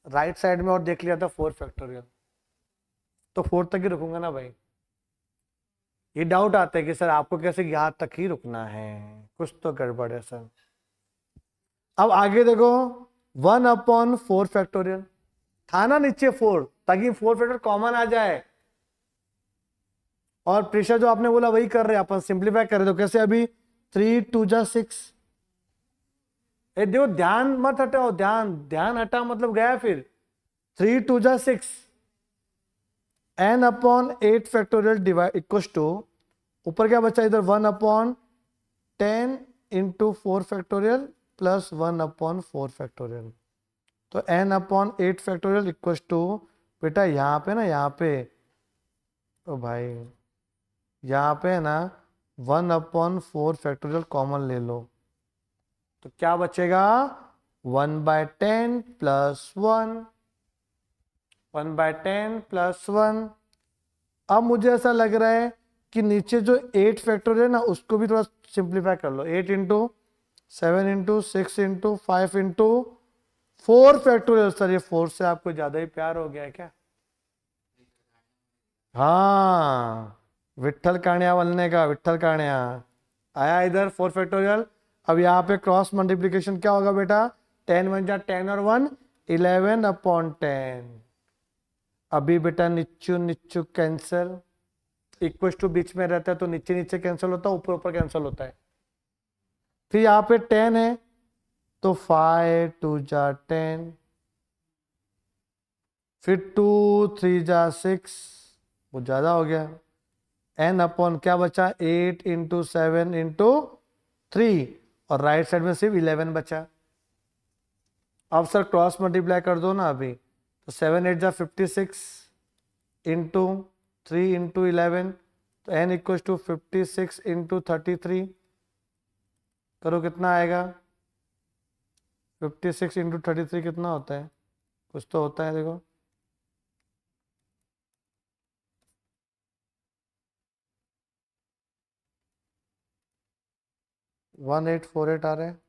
Speaker 1: राइट साइड में और देख लिया था 4 फैक्टोरियल, तो 4 तक ही रुकूंगा ना भाई। ये डाउट आता है कि सर आपको कैसे यहां तक ही रुकना है, कुछ तो गड़बड़ है सर। अब आगे देखो, 1 अपॉन 4 फैक्टोरियल था ना नीचे 4, ताकि 4 फैक्टर कॉमन आ जाए। और प्रेशर जो आपने बोला वही कर रहे हैं अपन, सिंप्लीफाई कर रहे। तो कैसे अभी 3 2 जा 6। देखो ध्यान मत हटाओ, ध्यान ध्यान हटा मतलब गया फिर। 3 2 जा 6, n upon 8 factorial divide equal to, ऊपर क्या बचा इधर 1 upon 10 into 4 factorial plus 1 upon 4 factorial. तो n upon 8 factorial equal to, बेटा यहाँ पे ना, यहाँ पे तो भाई यहाँ पे ना 1 अपॉन 4 फैक्टोरियल कॉमन ले लो, तो क्या बचेगा? 1/10 प्लस 1, 1/10 प्लस 1। अब मुझे ऐसा लग रहा है कि नीचे जो 8 फैक्टोरियल है ना, उसको भी थोड़ा सिंप्लीफाई कर लो। 8 into 7 into 6 into 5 into 4 factorial. Sir ये 4 से आपको ज्यादा ही प्यार हो गया है क्या? हाँ, विट्ठल काणिया बनने का, विट्ठल काणिया आया इधर 4 फैक्टोरियल। अब यहाँ पे क्रॉस मल्टीप्लीकेशन क्या होगा बेटा? 10 1 जा 10 और 1 11 अपॉन 10। अभी बेटा निच्चू निच्चू कैंसिल, इक्वल टू बीच में रहता है तो नीचे नीचे कैंसिल होता है, ऊपर ऊपर कैंसिल होता है। फिर यहाँ पे 10 है तो 5 2 जा 10, फिर 2 3 जा 6, वो ज्यादा हो गया। एन अपॉन क्या बचा? 8 इंटू 7 इंटू 3, और राइट साइड में सिर्फ 11 बचा। अब सर क्रॉस मल्टीप्लाई कर दो ना अभी, तो 7 8 जा 56 इंटू 3 इंटू 11, तो एन इक्वल टू 56 इंटू 33। करो कितना आएगा? 56 इंटू 33 कितना होता है? कुछ तो होता है, देखो। 1848 आ रहे हैं।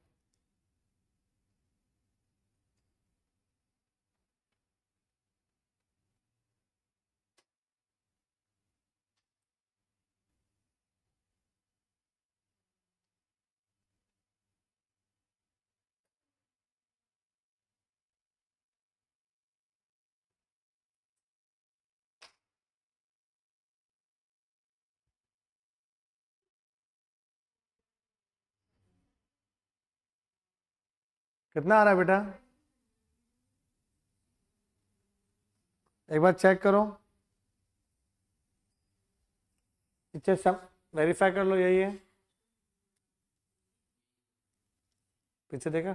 Speaker 1: कितना आ रहा है बेटा? एक बार चेक करो, पीछे सब वेरीफाई कर लो, यही है। पीछे देखा?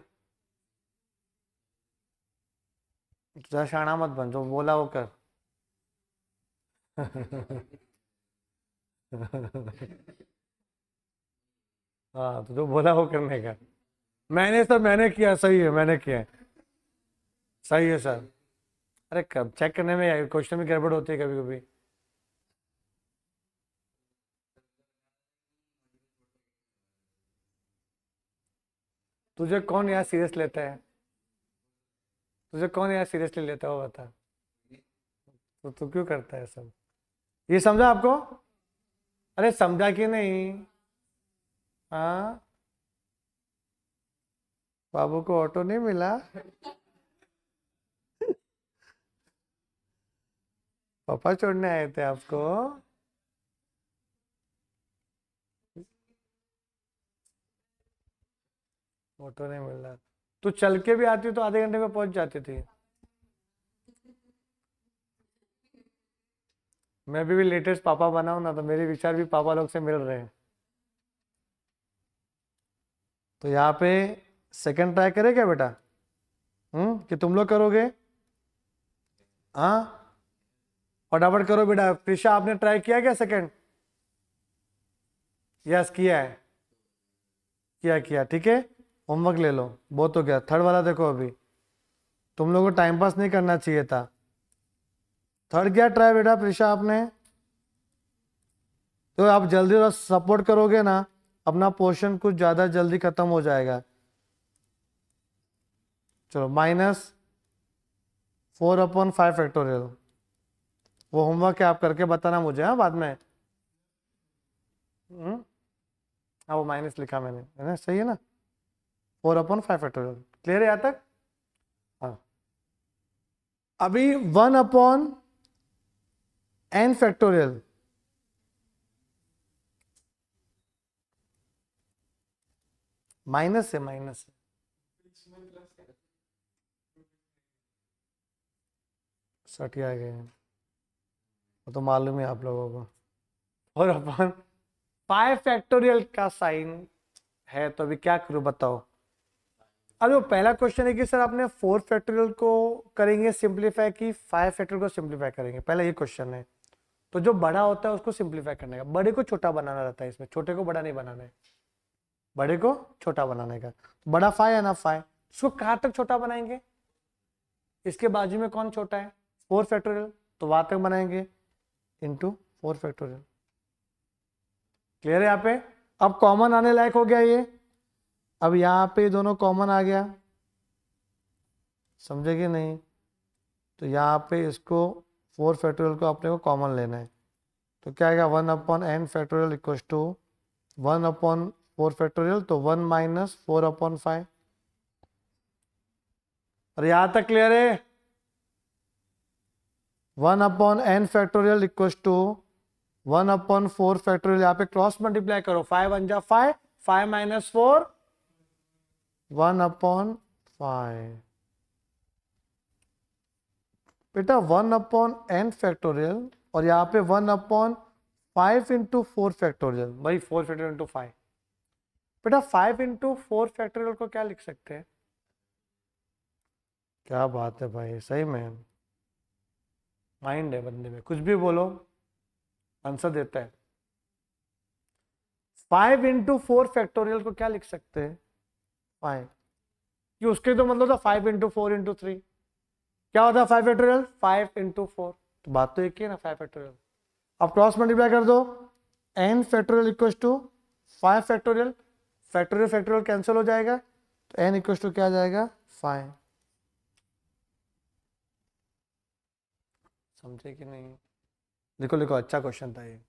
Speaker 1: जरा शाना मत बन, जो बोला वो कर। हाँ, तो जो बोला वो करने का। मैंने किया, सही है, मैंने किया है। सही है सर। अरे कब चेक करने में क्वेश्चन में गड़बड़ होती है कभी कभी। तुझे कौन यार सीरियस लेता है? तुझे कौन यार सीरियसली लेता है वो बता। तो तू क्यों करता है सब? ये समझा आपको? अरे समझा कि नहीं? हाँ। बाबू को ऑटो नहीं मिला? पापा छोड़ने आए थे आपको? ऑटो नहीं मिल रहा। तू चल के भी आती तो आधे घंटे में पहुंच जाती थी। मैं भी लेटेस्ट पापा बना हूं ना, तो मेरे विचार भी पापा लोग से मिल रहे हैं। तो यहाँ पे सेकंड ट्राई करे क्या बेटा? कि तुम लोग करोगे? हाँ, फटाफट करो बेटा। प्रिशा, आपने ट्राई किया क्या सेकंड? यस किया है। किया किया, ठीक है। होमवर्क ले लो, बहुत हो गया। थर्ड वाला देखो अभी। तुम लोगों को टाइम पास नहीं करना चाहिए था। थर्ड किया ट्राई बेटा प्रिशा आपने? तो आप जल्दी सपोर्ट करोगे ना, अपना पोर्शन कुछ ज्यादा जल्दी खत्म हो जाएगा। चलो, -4/5 फैक्टोरियल। वो होमवर्क है, आप करके बताना मुझे, हाँ, बाद में। हम्म। हाँ, वो माइनस लिखा मैंने, है ना? सही है ना? 4/5 फैक्टोरियल क्लियर है यहाँ तक? हाँ। अभी 1/n फैक्टोरियल। माइनस है, माइनस है। सटिया गए हैं। वो तो मालूम है आप लोगों को। और अपन 5 फैक्टोरियल का साइन है, तो अभी क्या करूं बताओ? अभी वो पहला क्वेश्चन है कि सर आपने 4 फैक्टोरियल को करेंगे सिंप्लीफाई की 5 फैक्टोरियल को सिंप्लीफाई करेंगे, पहला ये क्वेश्चन है। तो जो बड़ा होता है उसको सिंप्लीफाई करने का, बड़े को छोटा बनाना रहता है, इसमें छोटे को बड़ा नहीं बनाना है, बड़े को छोटा बनाने का। बड़ा 5 है ना, 5। इसको कहाँ तक छोटा बनाएंगे? इसके बाजू में कौन छोटा है? 4 फैक्टोरियल, तो वहां तक बनाएंगे, इंटू 4 फैक्टोरियल। क्लियर है यहाँ पे? अब कॉमन आने लायक हो गया ये। अब यहाँ पे दोनों कॉमन आ गया, समझे कि नहीं? तो यहाँ पे इसको 4 फैक्टोरियल को अपने को कॉमन लेना है। तो क्या आएगा? 1/n factorial equals to 1/4 factorial, तो 1 - 4/5। और यहाँ तक क्लियर है? 1/n factorial equals to 1/4 factorial. यहाँ पे क्रॉस मल्टीप्लाई करो, 5 × 5, 5 - 4, 1/5। बेटा 1/n फैक्टोरियल, और यहाँ पे 1/5 × 4 फैक्टोरियल, भाई 4 फैक्टोरियल × 5। बेटा 5 × 4 फैक्टोरियल को क्या लिख सकते हैं? क्या बात है भाई, सही में माइंड है बंदे में, कुछ भी बोलो आंसर देता है। 5 × 4 फैक्टोरियल को क्या लिख सकते हैं? 5। कि उसके तो मतलब था 5 × 4 × 3। क्या होता है 5 फैक्टोरियल? 5 × 4। तो बात तो एक ही है ना, 5 फैक्टोरियल। अब क्रॉस मल्टीप्लाई कर दो, n factorial equal to 5 factorial. Factorial factorial cancel हो जाएगा, तो n इक्वल टू क्या आ जाएगा? 5। समझे कि नहीं? लिखो लिखो, अच्छा क्वेश्चन था ये।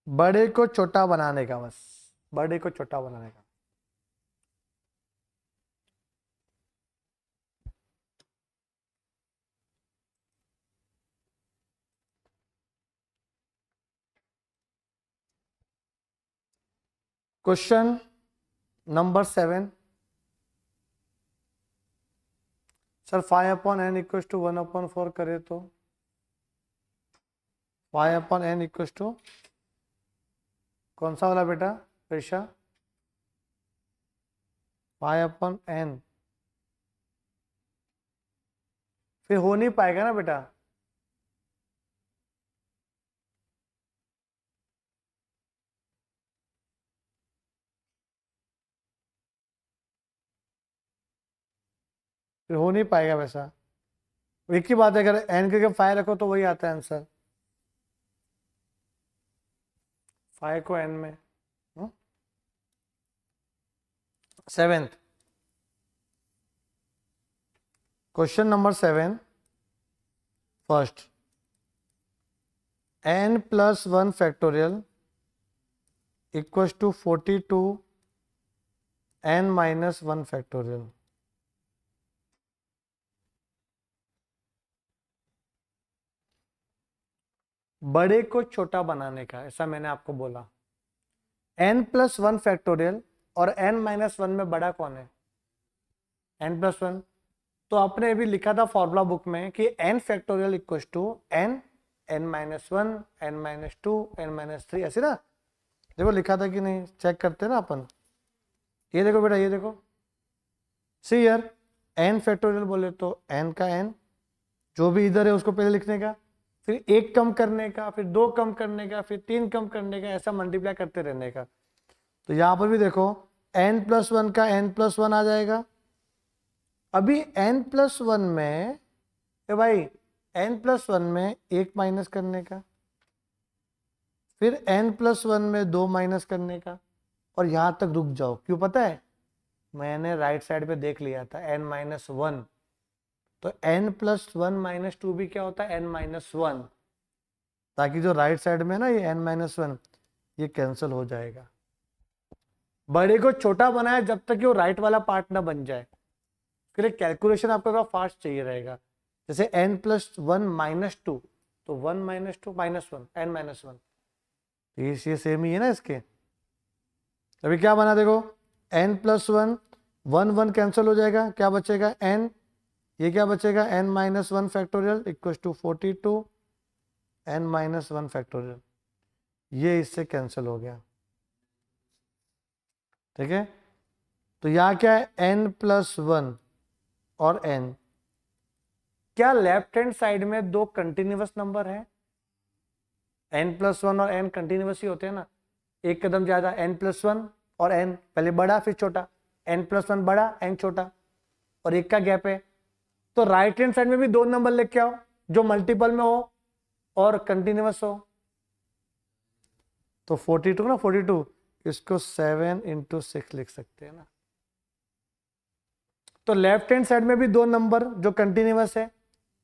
Speaker 1: बड़े को छोटा बनाने का, बस बड़े को छोटा बनाने का। Question number 7, sir 5/n equal to 1/4 करे तो 5/n इक्वल टू कौन सा वाला बेटा प्रेशा? 5/n फिर हो नहीं पाएगा ना बेटा। फिर हो नहीं पाएगा वैसा। एक ही बात है, अगर एन के 5 रखो तो वही आता है आंसर, 5 को एन में। 7th question number 7, first n plus 1 factorial equals to 42 n minus 1 factorial. बड़े को छोटा बनाने का, ऐसा मैंने आपको बोला। n प्लस 1 फैक्टोरियल और n माइनस 1 में बड़ा कौन है? n plus 1। तो आपने अभी लिखा था फॉर्मूला बुक में कि n factorial equal to n minus 1 n minus 2 n minus 3, ऐसे ना। देखो लिखा था कि नहीं, चेक करते हैं ना अपन। ये देखो बेटा, ये देखो, सी यार, n फैक्टोरियल बोले तो n का n, जो भी इधर है उसको पहले लिखने का, फिर एक कम करने का, फिर दो कम करने का, फिर तीन कम करने का, ऐसा मल्टीप्लाई करते रहने का। तो यहाँ पर भी देखो n प्लस 1 का n प्लस 1 आ जाएगा। अभी n प्लस 1 में भाई n प्लस 1 में एक माइनस करने का, फिर n प्लस 1 में दो माइनस करने का, और यहां तक रुक जाओ। क्यों पता है? मैंने राइट साइड पे देख लिया था n माइनस 1, तो n प्लस 1 माइनस 2 भी क्या होता है? n माइनस 1, ताकि जो राइट साइड में ना ये n माइनस 1 ये कैंसिल हो जाएगा। बड़े को छोटा बनाया जब तक कि वो राइट वाला पार्ट ना बन जाए। फिर एक कैलकुलेशन आपको थोड़ा फास्ट चाहिए रहेगा। जैसे n प्लस 1 माइनस 2, तो 1 माइनस 2 माइनस 1 n माइनस 1, ये सेम ही है ना इसके। अभी क्या बना देखो, n प्लस 1 1 1 कैंसिल हो जाएगा, क्या बचेगा n, ये क्या बचेगा n minus 1 factorial equal to 42 n minus 1 factorial, ये इससे कैंसिल हो गया। ठीक है, तो यहाँ क्या है n प्लस 1 और n, क्या लेफ्ट हैंड साइड में दो कंटिन्यूअस नंबर है? n प्लस 1 और n कंटिन्यूअस ही होते हैं ना। एक कदम ज्यादा, n प्लस 1 और n, पहले बड़ा फिर छोटा, n प्लस 1 बड़ा n छोटा, और एक का गैप है। तो राइट हैंड साइड में भी दो नंबर लेके आओ जो मल्टीपल में हो और कंटिन्यूअस हो। तो 42 ना, 42 इसको 7 इंटू 6 लिख सकते हैं ना। तो लेफ्ट हैंड साइड में भी दो नंबर जो कंटिन्यूअस है,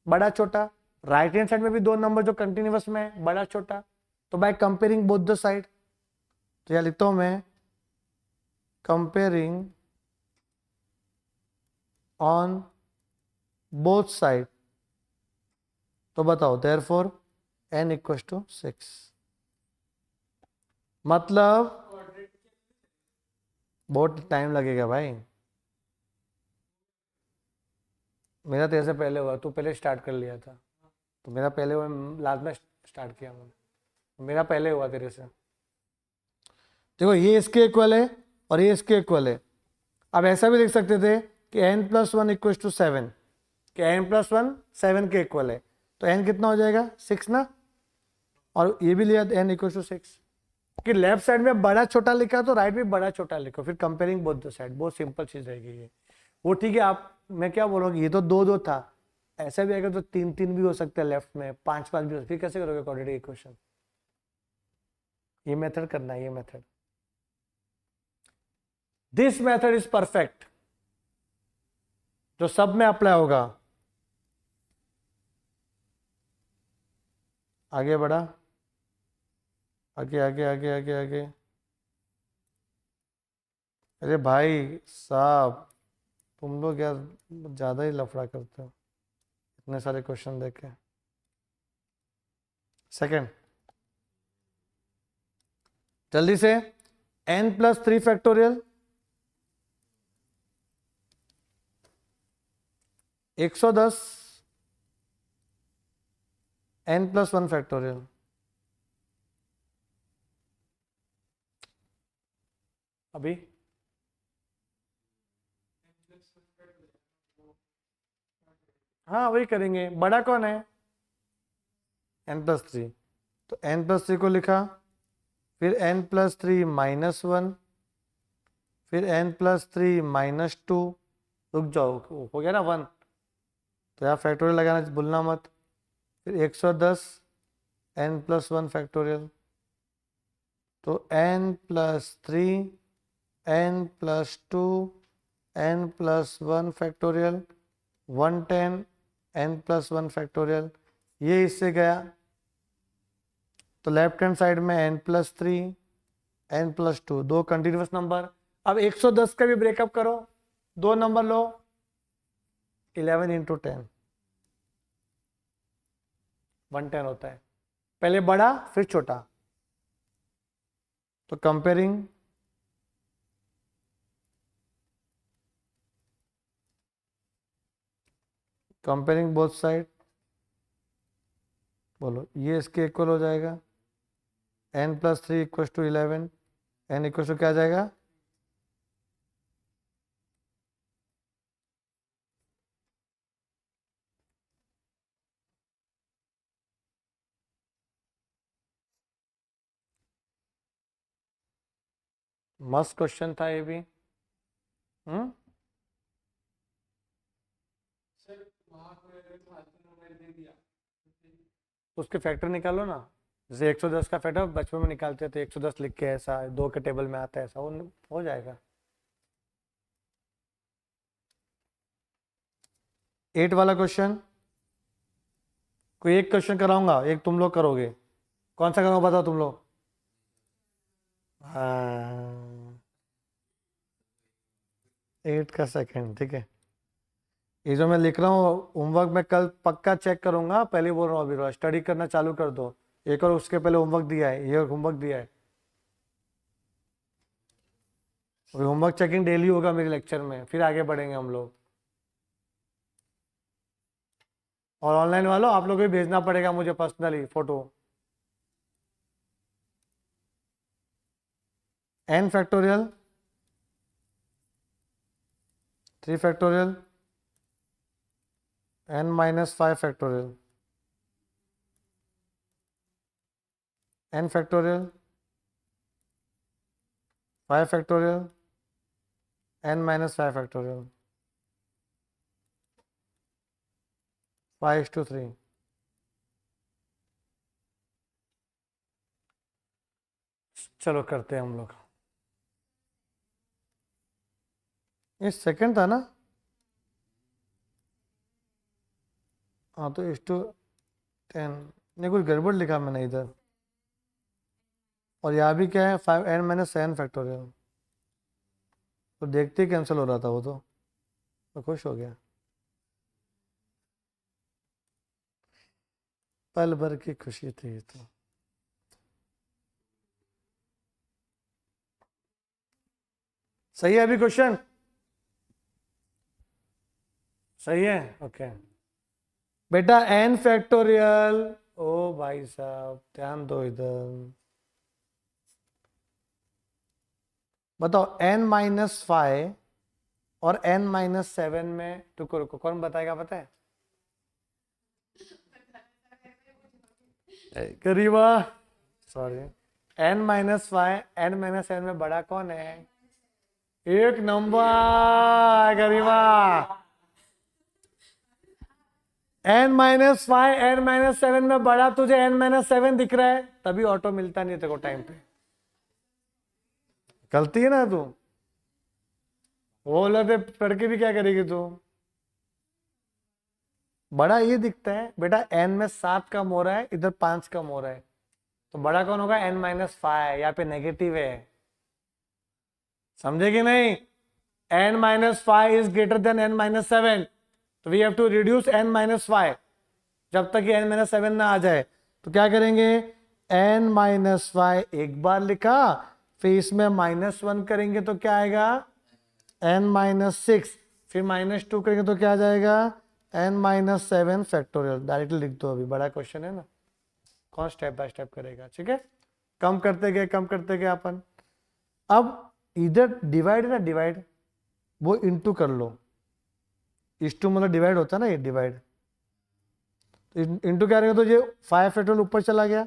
Speaker 1: बड़ा छोटा, राइट हैंड साइड में भी दो नंबर जो कंटिन्यूअस में है, बड़ा छोटा। तो by comparing both the side, तो यहां लिखता हूं मैं कंपेयरिंग ऑन बोथ साइड। तो बताओ देयरफॉर n इक्वल टू 6, मतलब बहुत टाइम लगेगा भाई। मेरा तेरे से पहले हुआ, तू पहले स्टार्ट कर लिया था, तो मेरा पहले हुआ, लास्ट में स्टार्ट किया मैंने, मेरा पहले हुआ तेरे से। देखो ये इसके इक्वल है और ये इसके इक्वल है। अब ऐसा भी लिख सकते थे कि n प्लस 1 इक्वल टू 7, कि n प्लस 1 7 के इक्वल है, तो n कितना हो जाएगा 6 ना, और ये भी लिया n इक्वल टू 6। कि लेफ्ट साइड में बड़ा छोटा लिखा तो राइट में बड़ा छोटा लिखो, फिर कंपेयरिंग बोथ द साइड, बहुत सिंपल चीज रहेगी ये। वो ठीक है, आप मैं क्या बोल रहा हूँ, ये तो दो दो था, ऐसा भी अगर तो तीन तीन भी हो सकता है लेफ्ट में, पांच पांच भी हो, फिर कैसे करोगे क्वाड्रेटिक इक्वेशन? ये मेथड करना है, ये method, this method is perfect, जो सब में अप्लाई होगा। आगे बढ़ा, आगे आगे आगे आगे आगे। अरे भाई साहब, तुम लोग यार ज्यादा ही लफड़ा करते हो इतने सारे क्वेश्चन देके। सेकंड, जल्दी से, n+3 फैक्टोरियल 110 n+1 फैक्टोरियल। अभी हाँ वही करेंगे। बड़ा कौन है? n+3, तो n+3 को लिखा, फिर n+3 -1, फिर n+3 -2, रुक जाओ हो गया ना 1, तो यहाँ फैक्टोरियल लगाना भूलना मत, फिर 110 n+1 फैक्टोरियल, तो n+3 n+2 n+1 factorial 110 n+1 factorial. ये इससे गया तो लेफ्ट हैंड साइड में n+3 n+2, दो कंटिन्यूस नंबर। अब 110 का भी ब्रेकअप करो, दो नंबर लो, 11 × 10 110 होता है। पहले बड़ा फिर छोटा, तो कंपेयरिंग बोथ साइड, बोलो ये इसके इक्वल हो जाएगा, n+3 = 11, n = क्या आ जाएगा? मस्त क्वेश्चन था ये भी। उसके फैक्टर निकालो ना, जैसे 110 का फैक्टर बचपन में निकालते थे, 110 लिख के ऐसा 2 के टेबल में आता है, ऐसा हो जाएगा। 8 वाला क्वेश्चन, कोई एक क्वेश्चन कराऊंगा, एक तुम लोग करोगे, कौन सा कराऊंगा बताओ तुम लोग? हाँ 8 का सेकंड, ठीक है। ये जो मैं लिख रहा हूँ होमवर्क में कल पक्का चेक करूंगा, पहले बोल रहा हूँ अभी, स्टडी करना चालू कर दो। एक और उसके पहले होमवर्क दिया है, ये होमवर्क दिया है, होमवर्क चेकिंग डेली होगा मेरे लेक्चर में, फिर आगे बढ़ेंगे हम लोग। और ऑनलाइन वालों आप लोग को भी भेजना पड़ेगा मुझे personally photo. n factorial 3 factorial n-5 factorial n factorial 5 factorial n-5 factorial 5:3। चलो करते हैं हम लोग। ये सेकंड था ना? हाँ तो 1:10, नहीं कुछ गड़बड़ लिखा मैंने इधर, और यहाँ भी क्या है 5n-7 फैक्टोरियल, तो देखते ही कैंसिल हो रहा था वो, तो खुश हो गया, पल भर की खुशी थी तो। सही है अभी क्वेश्चन? सही है, ओके। बेटा n फैक्टोरियल, ओ भाई साहब ध्यान दो इधर, बताओ n-5 और n-7 में, रुको रुको कौन बताएगा पता है? करीबा, सॉरी, n-5 n-7 में बड़ा कौन है? एक नंबर करीबा। n-5 n-7 में बड़ा तुझे n-7 दिख रहा है, तभी ऑटो मिलता नहीं तेरे को टाइम पे, गलती है ना तू, वो बोलते पढ़ के भी क्या करेगी तू? बड़ा ये दिखता है बेटा, n में 7 कम हो रहा है, इधर 5 कम हो रहा है, तो बड़ा कौन होगा? n-5, यहाँ पे नेगेटिव है, समझे कि नहीं? n-5 is greater than n-7, तो we have to reduce n-5 जब तक ये n-7 ना आ जाए। तो क्या करेंगे? n-5 एक बार लिखा, फिर इसमें -1 करेंगे तो क्या आएगा n-6, फिर -2 करेंगे तो क्या आ जाएगा n-7 फैक्टोरियल। डायरेक्टली लिख दो, अभी बड़ा क्वेश्चन है ना, कौन स्टेप बाय स्टेप करेगा। ठीक है, कम करते गए अपन। अब इधर डिवाइड है ना, डिवाइड वो इंटू कर लो, इस टू मतलब डिवाइड होता है ना, ये डिवाइड, तो इंटू क्या रहेगा, तो ये 5 फैक्टोरियल ऊपर चला गया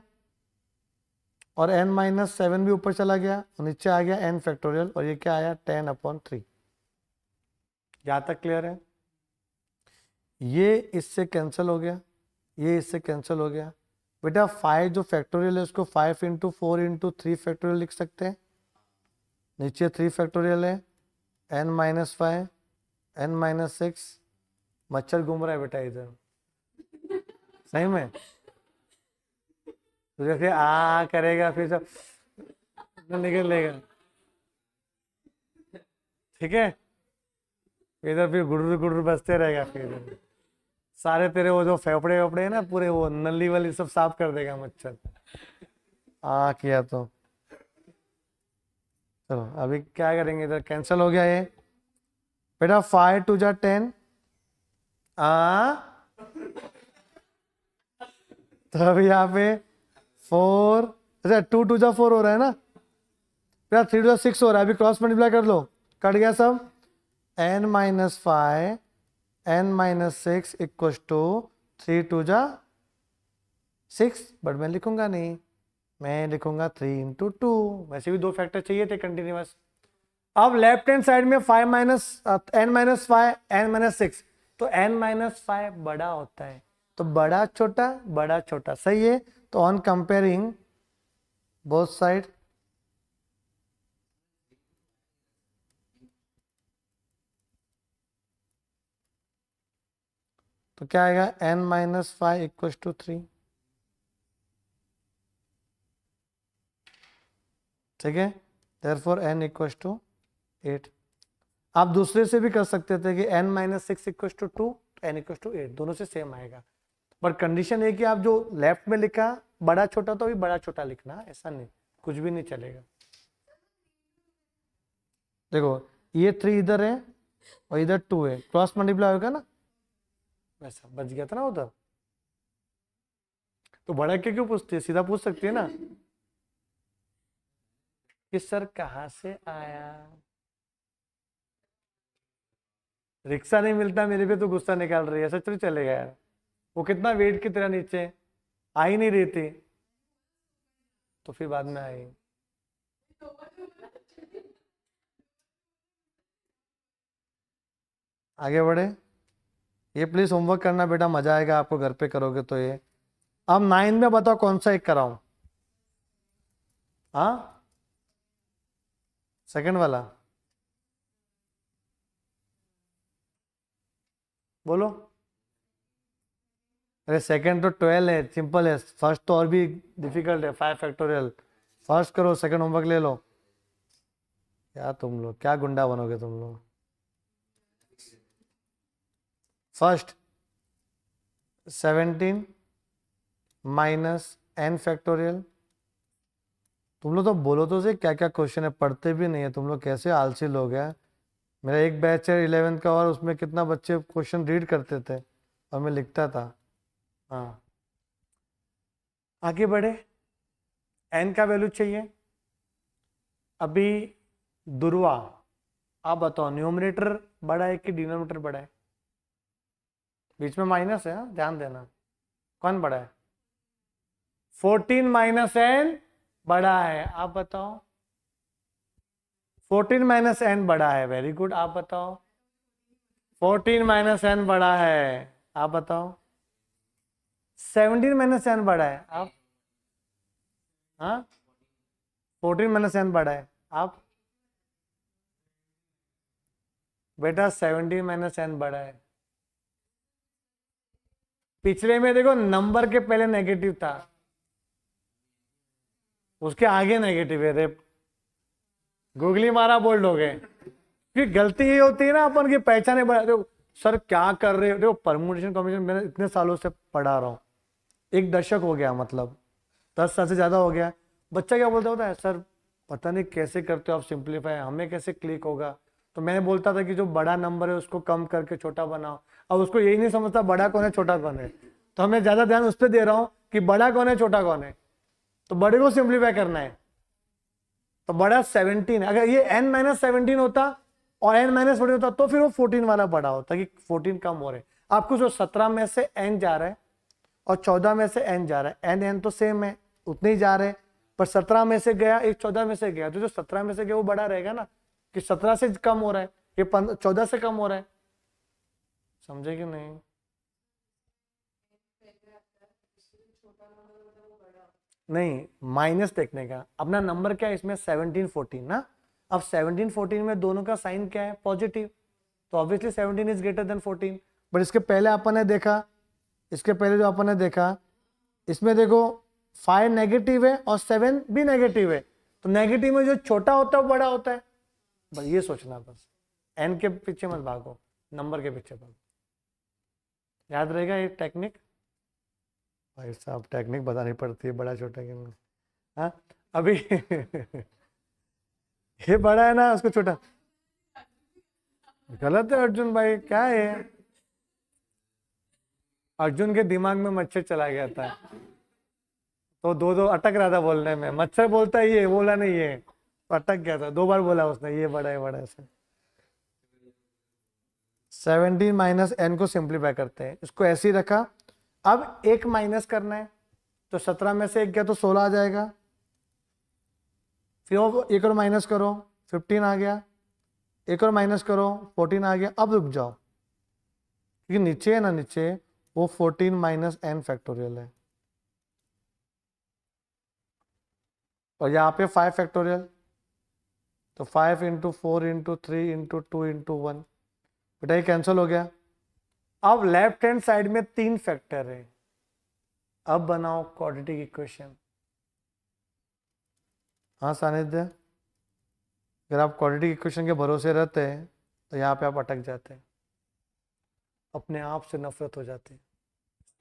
Speaker 1: और n-7 भी ऊपर चला गया और नीचे आ गया n फैक्टोरियल, और ये क्या आया 10/3। यहां तक क्लियर है? ये इससे कैंसिल हो गया, ये इससे कैंसिल हो गया। बेटा 5 जो फैक्टोरियल है उसको 5 × 4 × 3 फैक्टोरियल लिख सकते हैं। नीचे 3 फैक्टोरियल है, n-5 n-6। मच्छर घूम रहा है बेटा इधर, सही में तो जैसे आ करेगा फिर सब निकल लेगा। ठीक है, इधर फिर गुडुर गुडुर बजते रहेगा, फिर सारे तेरे वो जो फेफड़े वफड़े है ना पूरे, वो नली वाली सब साफ कर देगा मच्छर, आ किया तो। चलो अभी क्या करेंगे, इधर कैंसिल हो गया ये बेटा। 5 × 2 = 10, तो अभी यहाँ पे 4, अच्छा 2 × 2 = 4 हो रहा है ना बेटा, 3 × 2 = 6 हो रहा है। अभी क्रॉस मल्टीप्लाई कर लो, कट गया सब। n-5 n-6 = 3 × 2 = 6, बट मैं लिखूंगा नहीं, मैं लिखूंगा 3 × 2। वैसे भी 2 फैक्टर चाहिए थे कंटिन्यूअस। अब लेफ्ट हैंड साइड में 5 n-5 n-6, तो n-5 बड़ा होता है, तो बड़ा छोटा सही है। तो ऑन कंपेयरिंग बोथ साइड, तो क्या आएगा n-5 = 3। ठीक है, therefore n = 8। आप दूसरे से भी कर सकते थे कि n-6 = 2, n = 8, दोनों से सेम आएगा। पर कंडीशन है कि आप जो लेफ्ट में लिखा बड़ा छोटा, तो भी बड़ा छोटा लिखना, ऐसा नहीं कुछ भी नहीं चलेगा। देखो ये 3 इधर है और इधर 2 है, क्रॉस मल्टीप्लाई होगा ना, वैसा बच गया था ना उधर। तो बड़ा के क्यों पूछती है, सीधा पूछ सकती है ना कि सर कहाँ से आया। रिक्शा नहीं मिलता मेरे पे तो गुस्सा निकाल रही है, सच में चलेगा यार। वो कितना वेट की तरह नीचे आ ही नहीं रही थी, तो फिर बाद में आई। आगे बढ़े, ये प्लीज होमवर्क करना बेटा, मजा आएगा आपको, घर पे करोगे तो ये। अब 9 में बताओ कौन सा एक कराऊं, हाँ सेकंड वाला बोलो। अरे सेकंड तो 12 है, सिंपल है। फर्स्ट तो और भी डिफिकल्ट है, 5 फैक्टोरियल। फर्स्ट करो, सेकंड होमवर्क ले लो। क्या तुम लोग क्या गुंडा बनोगे तुम लोग। First 17 - n factorial. तुम लोग तो बोलो तो सही, क्या क्या क्वेश्चन है, पढ़ते भी नहीं है तुम लोग, कैसे आलसी लोग हैं। मेरा एक बैच है 11th का, और उसमें कितना बच्चे क्वेश्चन रीड करते थे और मैं लिखता था। हाँ आगे बढ़े, n का वैल्यू चाहिए। अभी दुर्वा, आप बताओ न्यूमरेटर बड़ा है कि डिनोमिनेटर बड़ा है। बीच में माइनस है, हाँ ध्यान देना। कौन बड़ा है? 14 - n बड़ा है, आप बताओ। 14 - n बड़ा है, वेरी गुड, आप बताओ। 14 - n बड़ा है, आप बताओ। 17 - n बड़ा है, आप। हाँ 14 - n बड़ा है, आप। बेटा 17 - n बड़ा है। पिछले में देखो नंबर के पहले नेगेटिव था, उसके आगे नेगेटिव है। रे गूगली मारा बोल्ड हो गए। कि गलती ये होती है ना अपन की पहचाने बड़ा। देखो सर क्या कर रहे हो, देखो परमुटेशन कॉम्बिनेशन मैंने इतने सालों से पढ़ा रहा हूँ, 1 दशक हो गया, मतलब 10 साल से ज्यादा हो गया। बच्चा क्या बोलता होता है, सर पता नहीं कैसे करते हो आप सिंप्लीफाई, हमें कैसे क्लिक होगा। तो मैं बोलता था कि जो बड़ा नंबर है उसको कम करके छोटा बनाओ, अब उसको यही नहीं समझता बड़ा कौन है छोटा कौन है। तो हमें ज्यादा ध्यान उस पर दे रहा हूँ कि बड़ा कौन है छोटा कौन है, तो बड़े को सिंप्लीफाई करना है। तो बड़ा 17, अगर ये n-17 होता और n-14 होता तो फिर वो 14 वाला बड़ा होता कि 14 कम हो रहे। आपको जो 17 में से n जा रहा है और 14 में से n जा रहा है, n तो सेम है, उतने ही जा रहे हैं, पर 17 में से गया एक 14 में से गया, तो जो 17 में से गया वो बड़ा रहेगा ना, कि 17 से कम हो रहा है, ये 14 से कम हो रहा है। समझे कि नहीं? नहीं, माइनस देखने का, अपना नंबर क्या है इसमें 17 14 ना। अब 17 14 में दोनों का साइन क्या है, पॉजिटिव, तो obviously 17 is greater than 14। But इसके पहले अपन ने देखा, इसके पहले जो अपन ने देखा, इसमें देखो 5 नेगेटिव है और 7 भी नेगेटिव है, तो नेगेटिव में जो छोटा होता है वो बड़ा होता है। बस ये सोचना, बस एन के पीछे मत भागो, नंबर के पीछे भागो। याद रहेगा ये टेक्निक? भाई साहब टेक्निक बतानी पड़ती है, बड़ा छोटा के में। हाँ अभी ये बड़ा है ना, उसको छोटा। गलत है अर्जुन भाई, क्या है, अर्जुन के दिमाग में मच्छर चला गया था, तो दो दो अटक रहा था बोलने में, मच्छर बोलता है ये, बोला नहीं ये, तो अटक गया था, 2 बार बोला उसने ये बड़ा है बड़ा है से। 17 माइनस एन को सिंप्लीफाई करते हैं, इसको ऐसे ही रखा। अब एक माइनस करना है, तो 17 में से एक गया तो 16 आ जाएगा, फिर एक और माइनस करो 15 आ गया, एक और माइनस करो 14 आ गया। अब रुक जाओ, क्योंकि नीचे है ना, नीचे वो 14 माइनस एन फैक्टोरियल है, और यहाँ पे 5 फैक्टोरियल, तो 5 इंटू 4 इंटू 3 इंटू 2 इंटू 1, बेटा ये कैंसिल हो गया। अब लेफ्ट हैंड साइड में 3 फैक्टर है, अब बनाओ क्वाड्रेटिक इक्वेशन। हाँ सानिध्य, अगर आप क्वाड्रेटिक इक्वेशन के भरोसे रहते हैं तो यहाँ पे आप अटक जाते हैं, अपने आप से नफरत हो जाती है,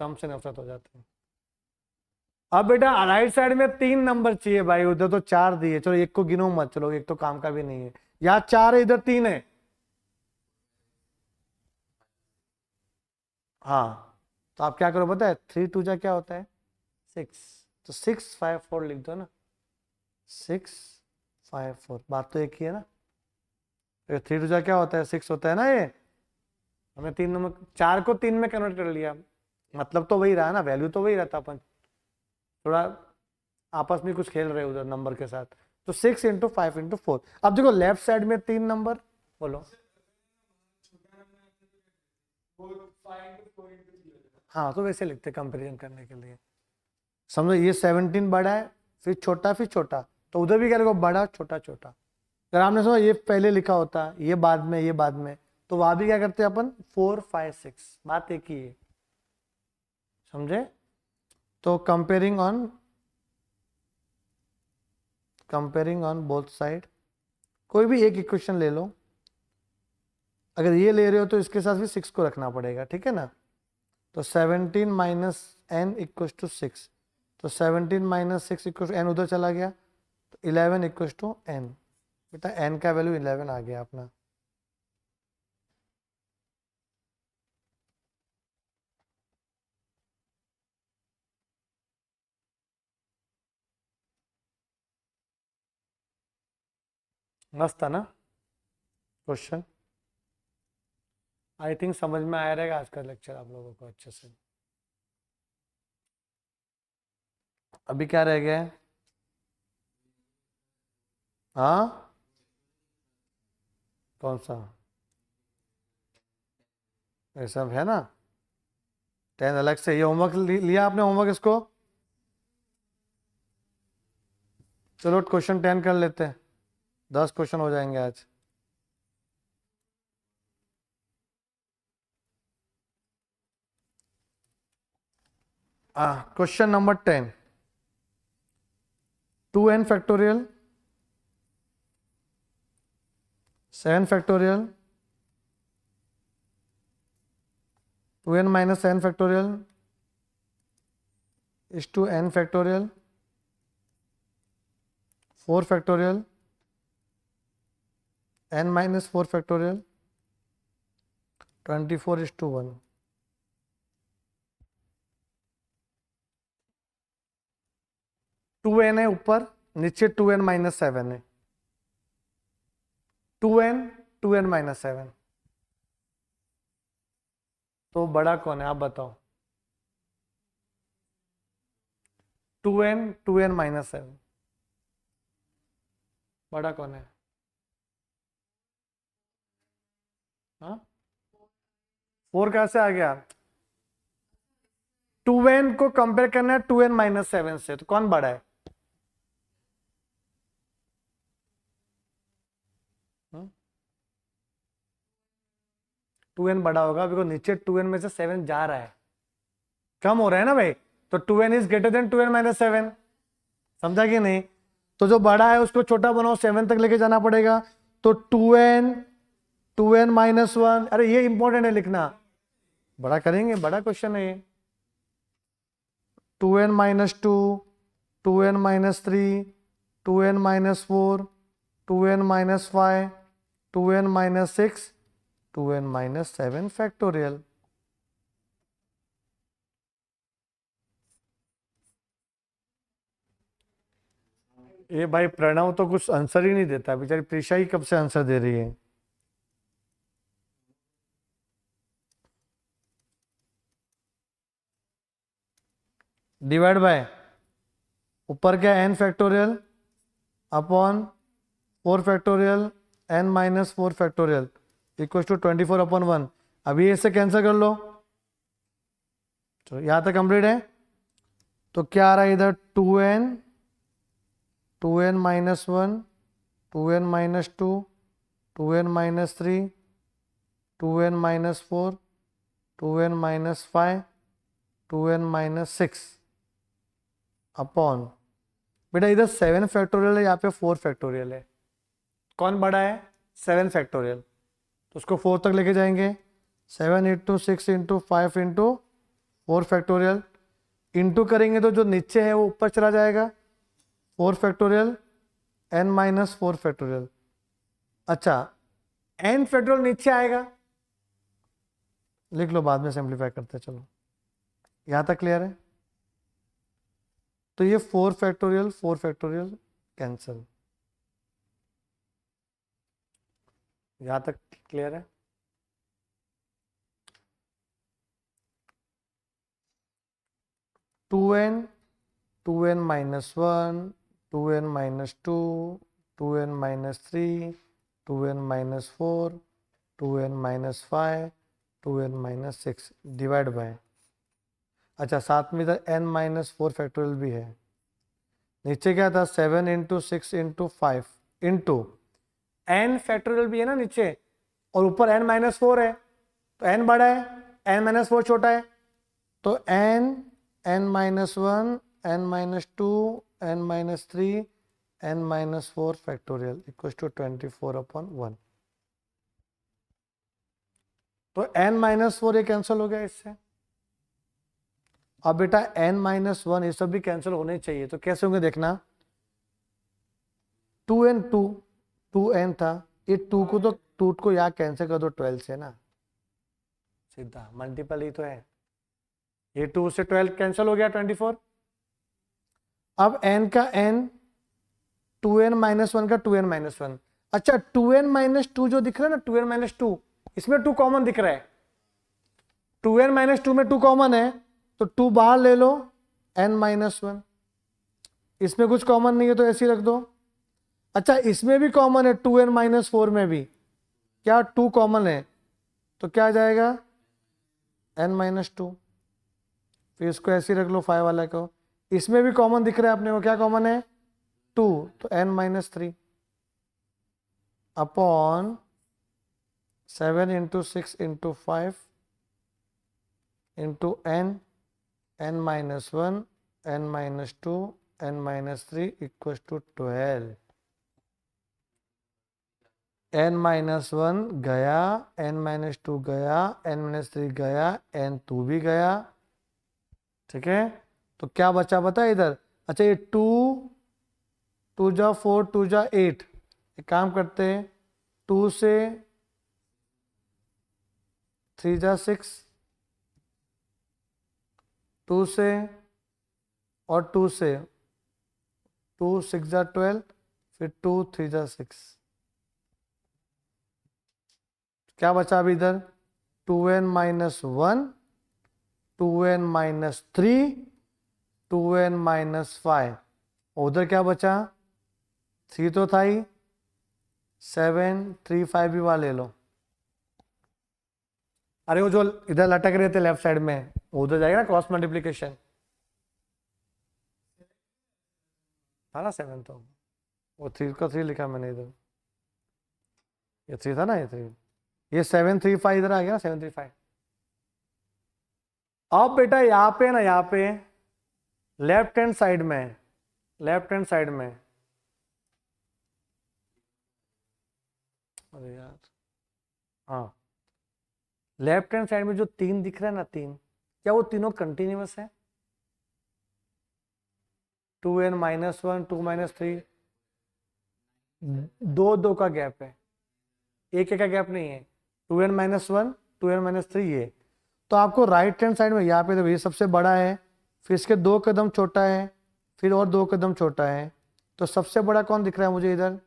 Speaker 1: सम से नफरत हो जाती है। अब बेटा राइट साइड में 3 नंबर चाहिए भाई, उधर तो 4 दिए, चलो एक को गिनो मत, चलो एक तो काम का भी नहीं है, यहाँ 4 है इधर 3 है। हाँ, तो आप क्या करो पता है, 3 2 जा क्या होता है 6, तो 6 5 4 लिख दो ना, 6 5 4, बात तो एक ही है ना। 3 2 जा क्या होता है 6 होता है ना, ये हमने 3 नंबर 4 को 3 में कन्वर्ट कर लिया, मतलब तो वही रहा ना, वैल्यू तो वही रहता, अपन थोड़ा आपस में कुछ खेल रहे उधर नंबर के साथ। तो 6 इंटू 5 इंटू 4, अब देखो लेफ्ट साइड में 3 नंबर, बोलो। हाँ तो वैसे लिखते कंपेरिजन करने के लिए, समझो ये 17 बड़ा है, फिर छोटा, फिर छोटा, तो उधर भी क्या लिखो, बड़ा छोटा छोटा। अगर आपने समझा ये पहले लिखा होता, ये बाद में, ये बाद में, तो वहां भी क्या करते हैं अपन 4 5 6, बात एक ही है, समझे। तो कंपेयरिंग ऑन बोथ साइड, कोई भी एक इक्वेशन ले लो, अगर ये ले रहे हो तो इसके साथ भी 6 को रखना पड़ेगा, ठीक है ना। तो 17 माइनस एन इक्व टू 6, तो 17 माइनस 6 इक्व टू एन, उधर चला गया, तो 11 इक्व टू एन, बेटा एन का वैल्यू 11 आ गया अपना। मस्त था ना क्वेश्चन, आई थिंक समझ में आया रहेगा आज का लेक्चर आप लोगों को अच्छे से। अभी क्या रह गया है? हाँ कौन सा? ये सब है ना, 10 अलग से, ये होमवर्क लिया आपने, होमवर्क इसको, चलो क्वेश्चन 10 कर लेते हैं, 10 क्वेश्चन हो जाएंगे आज। Question number 10, 2n factorial, 7 factorial, 2n minus 7 factorial is to n factorial, 4 factorial n minus 4 factorial 24:1। 2n है ऊपर, नीचे 2n माइनस 7 है। 2n माइनस 7, तो बड़ा कौन है आप बताओ? 2n माइनस 7, बड़ा कौन है? हाँ, 4 कहाँ से आ गया? 2n को कंपेयर करना है 2n माइनस 7 से, तो कौन बड़ा है? 2n बड़ा होगा, बिकॉज नीचे 2n में से 7 जा रहा है, कम हो रहा है ना भाई, तो 2n is greater than 2n minus 7। समझा कि नहीं? तो जो बड़ा है उसको छोटा बनाओ, 7 तक लेके जाना पड़ेगा, तो 2n माइनस 1, अरे ये इंपॉर्टेंट है लिखना, बड़ा करेंगे, बड़ा क्वेश्चन है ये। 2n minus 2, 2n minus 3, 2n minus 4, 2n minus 5, 2n minus 6, 2n minus 7 factorial. ये भाई प्रणव तो कुछ आंसर ही नहीं देता, बेचारी प्रीशा ही कब से आंसर दे रही है। डिवाइड बाय ऊपर क्या n factorial upon 4 factorial n minus 4 factorial equal to 24 upon 1। अभी इससे कैंसिल कर लो, तो यहां तक कंप्लीट है। तो क्या आ रहा है इधर? 2n minus 1, 2n minus 2, 2n minus 3, 2n minus 4, 2n minus 5, 2n minus 6 upon, बेटा इधर 7 फैक्टोरियल है, यहाँ पे 4 फैक्टोरियल है, कौन बड़ा है? 7 फैक्टोरियल, तो उसको 4 तक लेके जाएंगे। 7 into 6 into 5 into 4 factorial, into करेंगे तो जो नीचे है वो ऊपर चला जाएगा, 4 फैक्टोरियल n माइनस 4 फैक्टोरियल। अच्छा, n फैक्टोरियल नीचे आएगा, लिख लो, बाद में सिंप्लीफाई करते हैं। चलो यहां तक क्लियर है? तो ये 4 फैक्टोरियल कैंसिल, यहां तक क्लियर है? Two n minus 1, 2n minus 2, 2n minus 3, 2n minus 4, 2n minus 5, 2n minus 6 divide by, अच्छा साथ में इधर n माइनस 4 फैक्टोरियल भी है। नीचे क्या था? 7 into 6 into 5 into n factorial भी है ना नीचे, और ऊपर n माइनस 4 है, तो n बड़ा है, n माइनस 4 छोटा है, तो n minus 1, n minus 2, n minus 3, n minus 4 factorial equal to 24 upon 1। तो n माइनस 4 ये कैंसिल हो गया इससे। अब बेटा n माइनस 1 ये सब भी कैंसिल होने चाहिए, तो कैसे होंगे देखना। 2n 2n था, ये 2 को तो 2 को यहाँ कैंसिल कर दो 12 से ना, सीधा मल्टीपल ही तो है, ये 2 से 12 कैंसिल हो गया 24। अब n का n, 2n माइनस 1 का 2n माइनस 1, अच्छा 2n माइनस 2 जो दिख रहा है ना, 2n माइनस 2, इसमें 2 कॉमन दिख रहा है, 2n माइनस 2 में 2 कॉमन है, तो 2 बाहर ले लो, n माइनस 1, इसमें कुछ कॉमन नहीं है तो ऐसे ही रख दो। अच्छा इसमें भी कॉमन है, 2n माइनस 4 में भी क्या 2 कॉमन है, तो क्या आ जाएगा? n माइनस 2, फिर इसको ऐसे ही रख लो 5 वाला को, इसमें भी कॉमन दिख रहा है अपने को, क्या कॉमन है? 2, तो n minus 3 upon 7 into 6 into 5 into n minus 1, n minus 2, n minus 3 equal to 12। n minus 1 गया, n माइनस 2 गया, n माइनस 3 गया, n 2 भी गया, ठीक है। तो क्या बचा बता इधर? अच्छा ये 2 2 जा 4, 2 जा 8। एक काम करते हैं, 2 से 3 जा 6, 2 से और 2 से 2 6 जा 12, फिर 2 3 जा 6। क्या बचा अभी इधर? 2n minus 1, 2n minus 3, 2n minus 5। उधर क्या बचा? 3 तो था ही, 7 3 5 भी वहां ले लो। अरे वो जो इधर लटक रहे थे लेफ्ट साइड में, उधर जाएगा ना क्रॉस मल्टीप्लीकेशन, था ना 7 तो। वो 3 का 3 लिखा मैंने इधर, ये 3 था ना, ये 3, ये 7 3 5 इधर आ गया ना, 7 3 5। अब बेटा यहाँ पे ना, यहाँ पे लेफ्ट हैंड साइड में, लेफ्ट हैंड साइड में, अरे यार, हाँ, लेफ्ट हैंड साइड में जो 3 दिख रहा है ना, 3, क्या वो तीनों कंटिन्यूअस है? 2n माइनस 1, 2 माइनस 3, 2 का गैप है, एक का गैप नहीं है। 2n माइनस 1, 2n माइनस 3 ये। तो आपको राइट हैंड साइड में यहाँ पे देखो, ये सबसे बड़ा है, फिर इसके 2 कदम छोटा है, फिर और 2 कदम छोटा है। तो सबसे बड़ा कौन दिख रहा है मुझे इधर?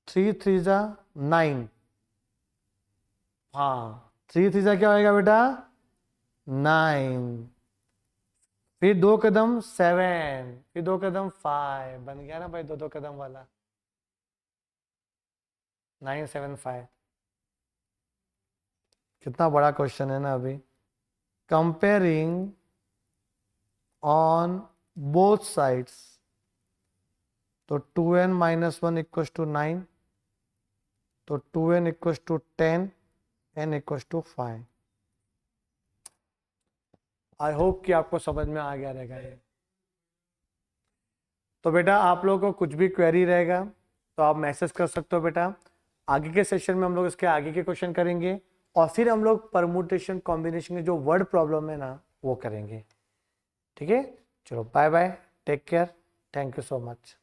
Speaker 1: 3 3 जा 9। हाँ, 3 3 जा क्या होएगा बेटा? 9। फिर 2 कदम 7, फिर 2 कदम 5, बन गया ना भाई, 2 कदम वाला, 9 7 5। कितना बड़ा क्वेश्चन है ना अभी। कंपेयरिंग ऑन बोथ साइड्स, तो 2n माइनस 1 इक्व टू 9, तो 2n equal to 10, n equal to 5। I hope कि आपको समझ में आ गया रहेगा ये। तो बेटा आप लोगों को कुछ भी क्वेरी रहेगा तो आप मैसेज कर सकते हो बेटा। आगे के सेशन में हम लोग इसके आगे के क्वेश्चन करेंगे, और फिर हम लोग परमुटेशन कॉम्बिनेशन के जो वर्ड प्रॉब्लम है ना वो करेंगे। ठीक है, चलो bye bye, take care, thank you so much.